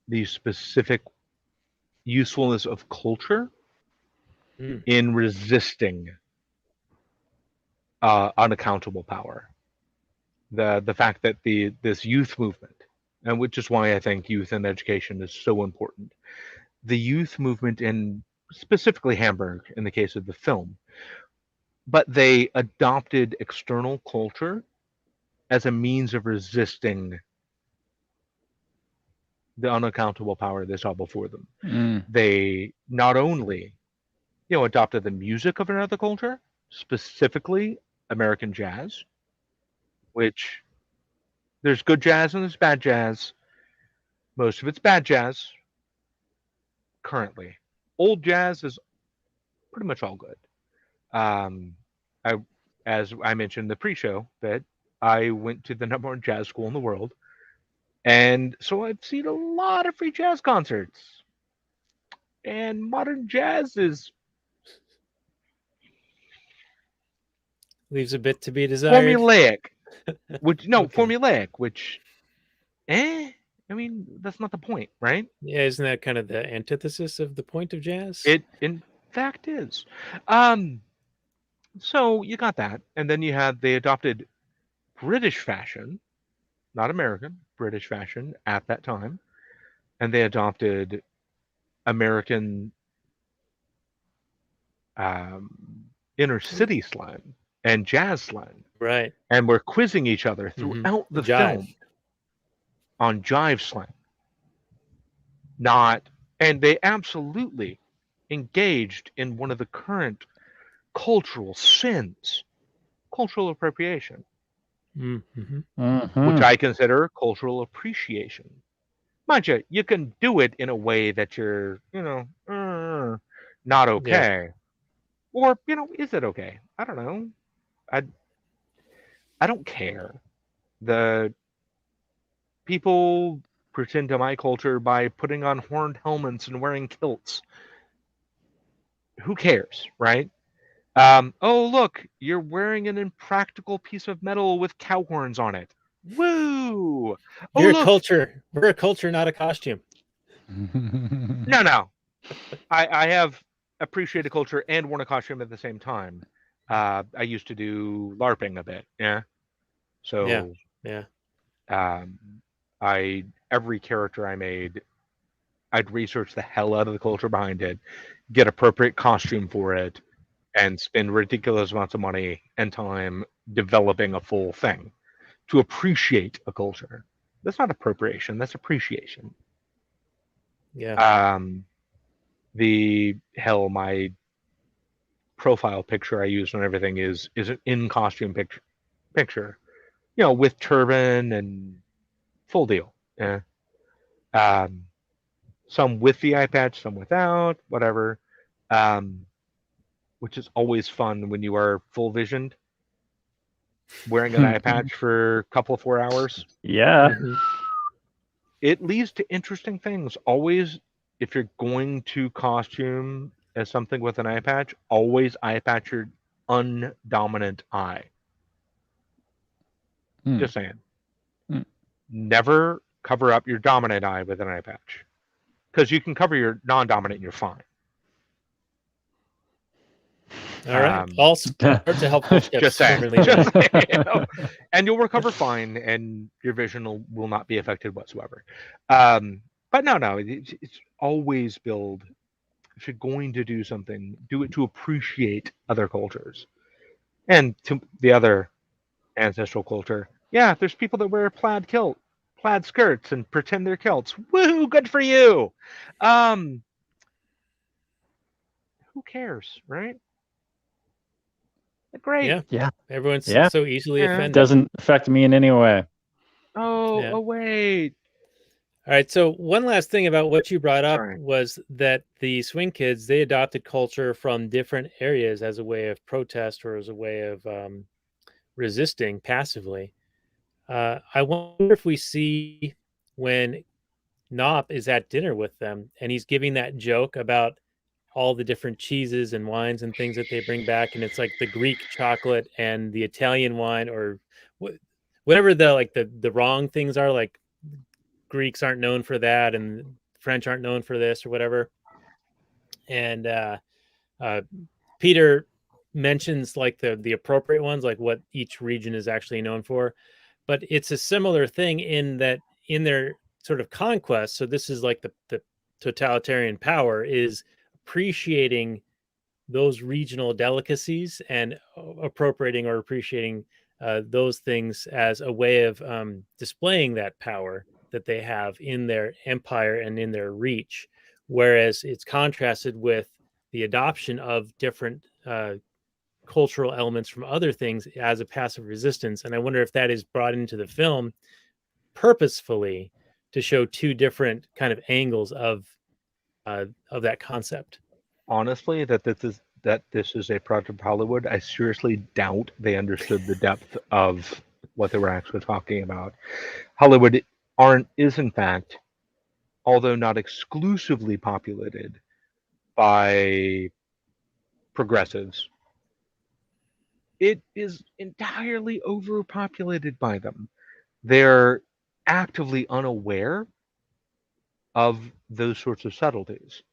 the specific usefulness of culture in resisting unaccountable power. The fact that this youth movement, and which is why I think youth and education is so important. The youth movement in specifically Hamburg, in the case of the film, but they adopted external culture as a means of resisting the unaccountable power they saw before them. They not only, adopted the music of another culture, specifically American jazz, which there's good jazz and there's bad jazz. Most of it's bad jazz currently. Old jazz is pretty much all good. As I mentioned in the pre-show, that I went to the #1 jazz school in the world, and so I've seen a lot of free jazz concerts. And modern jazz leaves a bit to be desired. Formulaic, which Okay. formulaic, which, I mean, that's not the point, right? Yeah, isn't that kind of the antithesis of the point of jazz? It, in fact, is. So you got that, and then they adopted British fashion, not American, British fashion at that time, and they adopted American inner city slang and jazz slang, right? and we're quizzing each other throughout the film on jive slang. And they absolutely engaged in one of the current cultural sins, cultural appropriation, which I consider cultural appreciation. Mind you, you can do it in a way that you're, not okay. Or, is it okay? I don't know. I don't care. The people pretend to my culture by putting on horned helmets and wearing kilts. Who cares, right? Oh, look, you're wearing an impractical piece of metal with cow horns on it. Woo! You're a culture. We're a culture, not a costume. No. I have appreciated culture and worn a costume at the same time. I used to do LARPing a bit, yeah. So yeah. Every character I made, I'd research the hell out of the culture behind it, get appropriate costume for it, and spend ridiculous amounts of money and time developing a full thing to appreciate a culture. That's not appropriation, that's appreciation. Yeah. My profile picture I use and everything is an in costume picture, with turban and full deal. Yeah. Some with the eye patch, some without, whatever. Which is always fun when you are full visioned, wearing an eye patch for a couple of 4 hours. Yeah. It leads to interesting things. Always, if you're going to costume as something with an eye patch, always eye patch your undominant eye. Just saying. Never cover up your dominant eye with an eye patch. Because you can cover your non-dominant and you're fine. All right. All sorts of helpful tips. Just saying. Reverend Lee. Just saying, you know. And you'll recover fine, and your vision will not be affected whatsoever. But no, it's always build. If you're going to do something, do it to appreciate other cultures. And to the other ancestral culture, yeah, there's people that wear plaid skirts and pretend they're kilts. Woo, good for you. Who cares, right? Great. Yeah. Yeah. Everyone's Yeah. so easily Yeah. offended. Doesn't affect me in any way. Oh, Yeah. oh wait. All right. So one last thing about what you brought up Sorry. was that the swing kids, they adopted culture from different areas as a way of protest or as a way of resisting passively. I wonder if we see when Knopf is at dinner with them and he's giving that joke about all the different cheeses and wines and things that they bring back, and it's like the Greek chocolate and the Italian wine, or whatever the wrong things are. Like Greeks aren't known for that, and French aren't known for this, or whatever. And Peter mentions like the appropriate ones, like what each region is actually known for. But it's a similar thing in that in their sort of conquest. So this is like the totalitarian power is appreciating those regional delicacies and appropriating or appreciating those things as a way of displaying that power that they have in their empire and in their reach. Whereas it's contrasted with the adoption of different cultural elements from other things as a passive resistance. And I wonder if that is brought into the film purposefully to show two different kind of angles of that concept. Honestly, that this is a product of Hollywood, I seriously doubt they understood the depth of what they were actually talking about. Hollywood is in fact, although not exclusively populated by progressives, it is entirely overpopulated by them. They're actively unaware of those sorts of subtleties.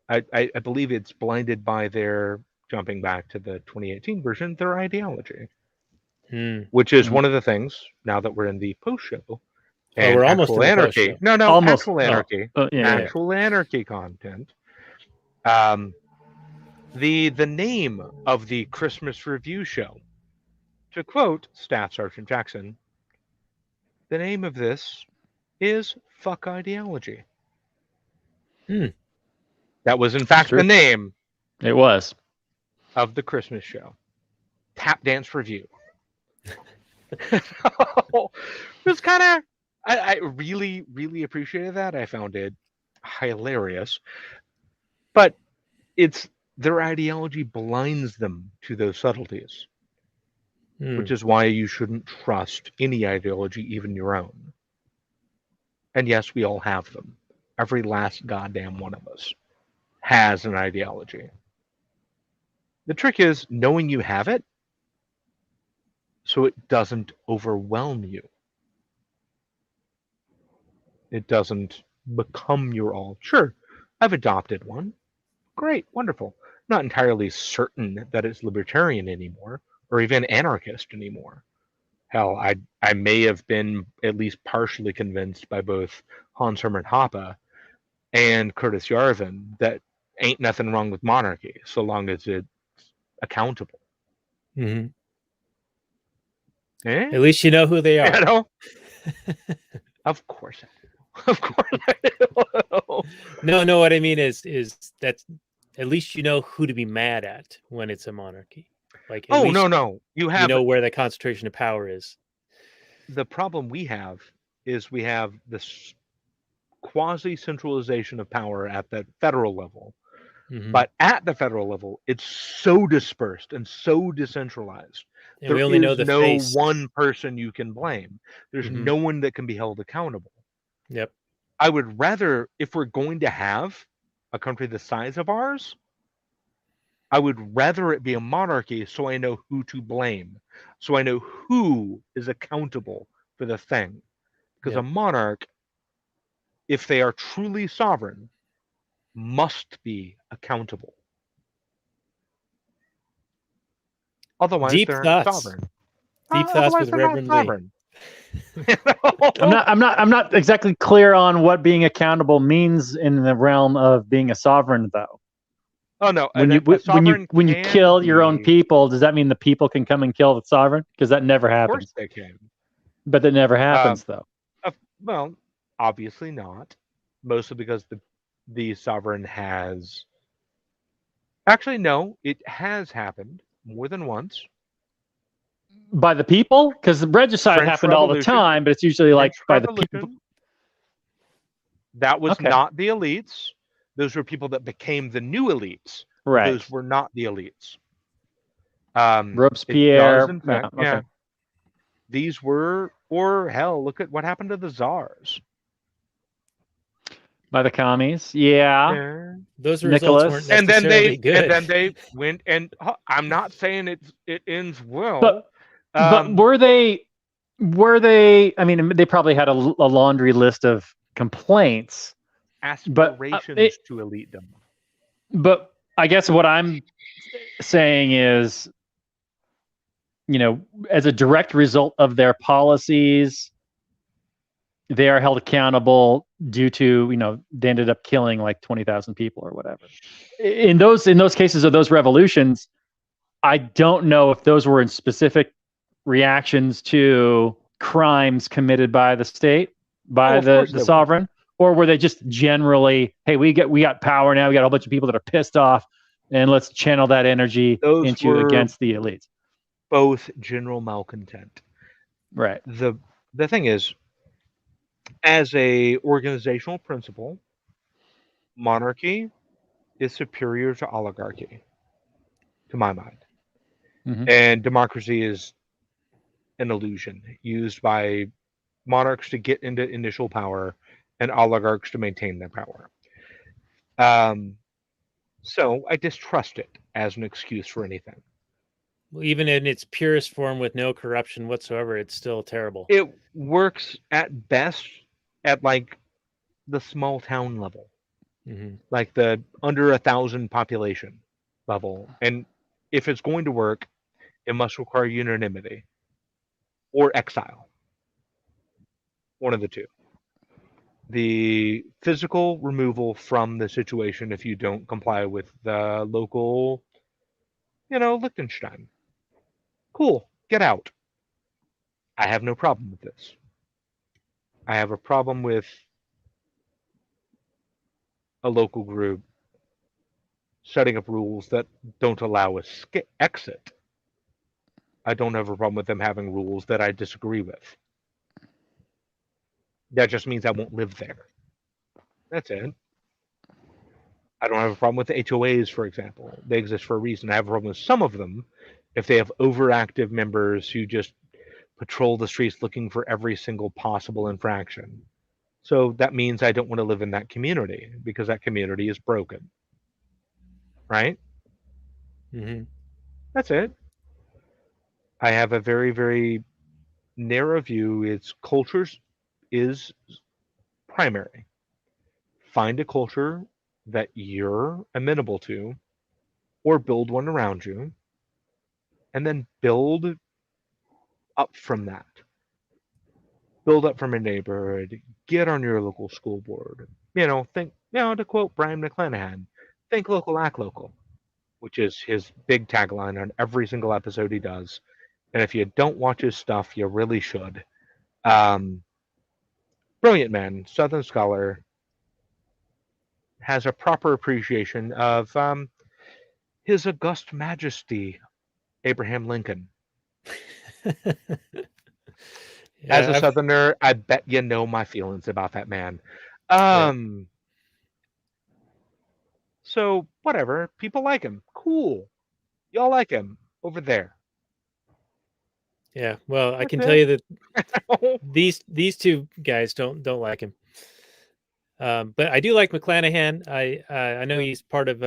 I believe it's blinded by their, jumping back to the 2018 version, their ideology, which is one of the things, now that we're in the post-show, and we're almost actual in the anarchy. post-show. No, Almost. actual anarchy. Actual anarchy content. The name of the Christmas review show, to quote Staff Sergeant Jackson, the name of this is Fuck Ideology. That was in fact the name. It was. Of the Christmas show. Tap Dance Review. It was kind of, I really, really appreciated that. I found it hilarious. But it's their ideology blinds them to those subtleties, which is why you shouldn't trust any ideology, even your own. And yes, we all have them. Every last goddamn one of us has an ideology. The trick is knowing you have it so it doesn't overwhelm you. It doesn't become your all. Sure, I've adopted one. Great, wonderful. Not entirely certain that it's libertarian anymore or even anarchist anymore. Hell, I may have been at least partially convinced by both Hans Hermann Hoppe and Curtis Yarvin that ain't nothing wrong with monarchy so long as it's accountable. Mm-hmm. Eh? At least you know who they are. You know? Of course I do. Of course I do. No, what I mean is that at least you know who to be mad at when it's a monarchy. Like, no. You know where the concentration of power is. The problem we have is we have this quasi-centralization of power at the federal level. Mm-hmm. But at the federal level, it's so dispersed and so decentralized. And we only know the face. One person you can blame. There's no one that can be held accountable. Yep. I would rather, if we're going to have a country the size of ours, I would rather it be a monarchy so I know who to blame. So I know who is accountable for the thing. Because a monarch, if they are truly sovereign, must be accountable. Otherwise, Deep they're thoughts. sovereign. Deep thoughts Otherwise, with they're not Reverend Lee. sovereign. You know? I'm not exactly clear on what being accountable means in the realm of being a sovereign, though. Oh no! When you when you kill your own people, does that mean the people can come and kill the sovereign? Because that never Of course happens. they can. But that never happens, though. Well, obviously not. Mostly because the sovereign has. Actually, no. It has happened more than once. By the people, because the regicide French happened all the Revolution. time, but it's usually like French by the Revolution. people. That was Okay. not the elites. Those were people that became the new elites. Right. Those were not the elites. Robespierre. It does, in fact, yeah, okay. These were, or hell, look at what happened to the czars. By the commies. Yeah. Yeah. Those Nicholas. results weren't And then necessarily they good. and then they went and I'm not saying it ends well. But were they? I mean, they probably had a laundry list of complaints. Aspirations to elitedom. But I guess what I'm saying is, you know, as a direct result of their policies, they are held accountable due to, you know, they ended up killing like 20,000 people or whatever. In those cases of those revolutions, I don't know if those were in specific reactions to crimes committed by the state, by the sovereign, or were they just generally, hey, we got power now, we got a whole bunch of people that are pissed off, and let's channel that energy against the elites. Both general malcontent. Right. The thing is, as a organizational principle, monarchy is superior to oligarchy, to my mind. Mhm. And democracy is an illusion used by monarchs to get into initial power and oligarchs to maintain their power. So I distrust it as an excuse for anything. Well, even in its purest form with no corruption whatsoever, it's still terrible. It works at best at like the small town level, like the under 1,000 population level. And if it's going to work, it must require unanimity or exile. One of the two. The physical removal from the situation if you don't comply with the local, you know, Liechtenstein. Cool, get out. I have no problem with this. I have a problem with a local group setting up rules that don't allow a exit. I don't have a problem with them having rules that I disagree with. That just means I won't live there. That's it. I don't have a problem with the HOAs, for example. They exist for a reason. I have a problem with some of them if they have overactive members who just patrol the streets looking for every single possible infraction. So that means I don't want to live in that community because that community is broken. Right? That's it. I have a very, very narrow view. It's cultures is primary. Find a culture that you're amenable to, or build one around you, and then build up from that. Build up from a neighborhood. Get on your local school board. You know, think. You know, to quote Brian McClanahan, "Think local, act local," which is his big tagline on every single episode he does. And if you don't watch his stuff, you really should. Brilliant man, Southern scholar, has a proper appreciation of His August Majesty, Abraham Lincoln. As a Southerner, I bet you know my feelings about that man. So, whatever. People like him. Cool. Y'all like him over there. Yeah, well, I can tell you that these two guys don't like him. But I do like McClanahan. I know he's part of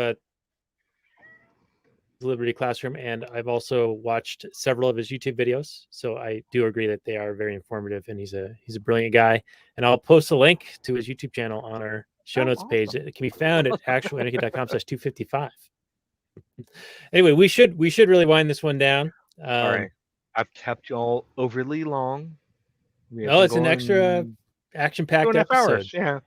Liberty Classroom, and I've also watched several of his YouTube videos. So I do agree that they are very informative, and he's a brilliant guy. And I'll post a link to his YouTube channel on our show notes page. It can be found at actualanarchy.com/255. Anyway, we should really wind this one down. All right. I've kept y'all overly long. We have Oh, been it's an extra going action-packed 2.5 episode. hours. Yeah.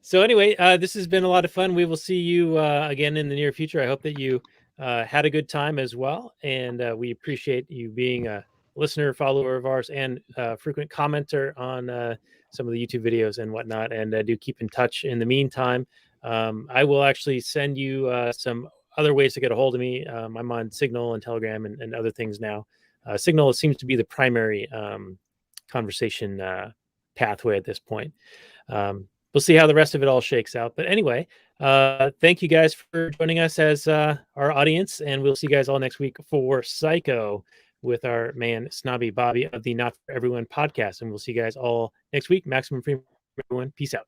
So anyway, this has been a lot of fun. We will see you again in the near future. I hope that you had a good time as well. And we appreciate you being a listener, follower of ours, and frequent commenter on some of the YouTube videos and whatnot. And do keep in touch. In the meantime, I will actually send you some other ways to get a hold of me. I'm on Signal and Telegram and other things now. Signal seems to be the primary conversation pathway at this point. We'll see how the rest of it all shakes out. But anyway, thank you guys for joining us as our audience. And we'll see you guys all next week for Psycho with our man, Snobby Bobby of the Not For Everyone podcast. And we'll see you guys all next week. Maximum freedom for everyone. Peace out.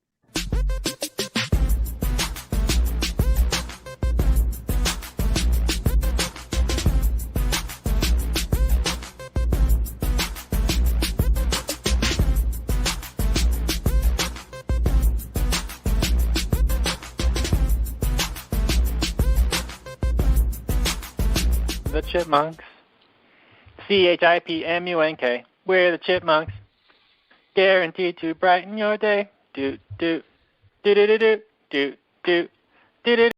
The Chipmunks. CHIPMUNK. We're the Chipmunks. Guaranteed to brighten your day. Do do do do do do do do do do.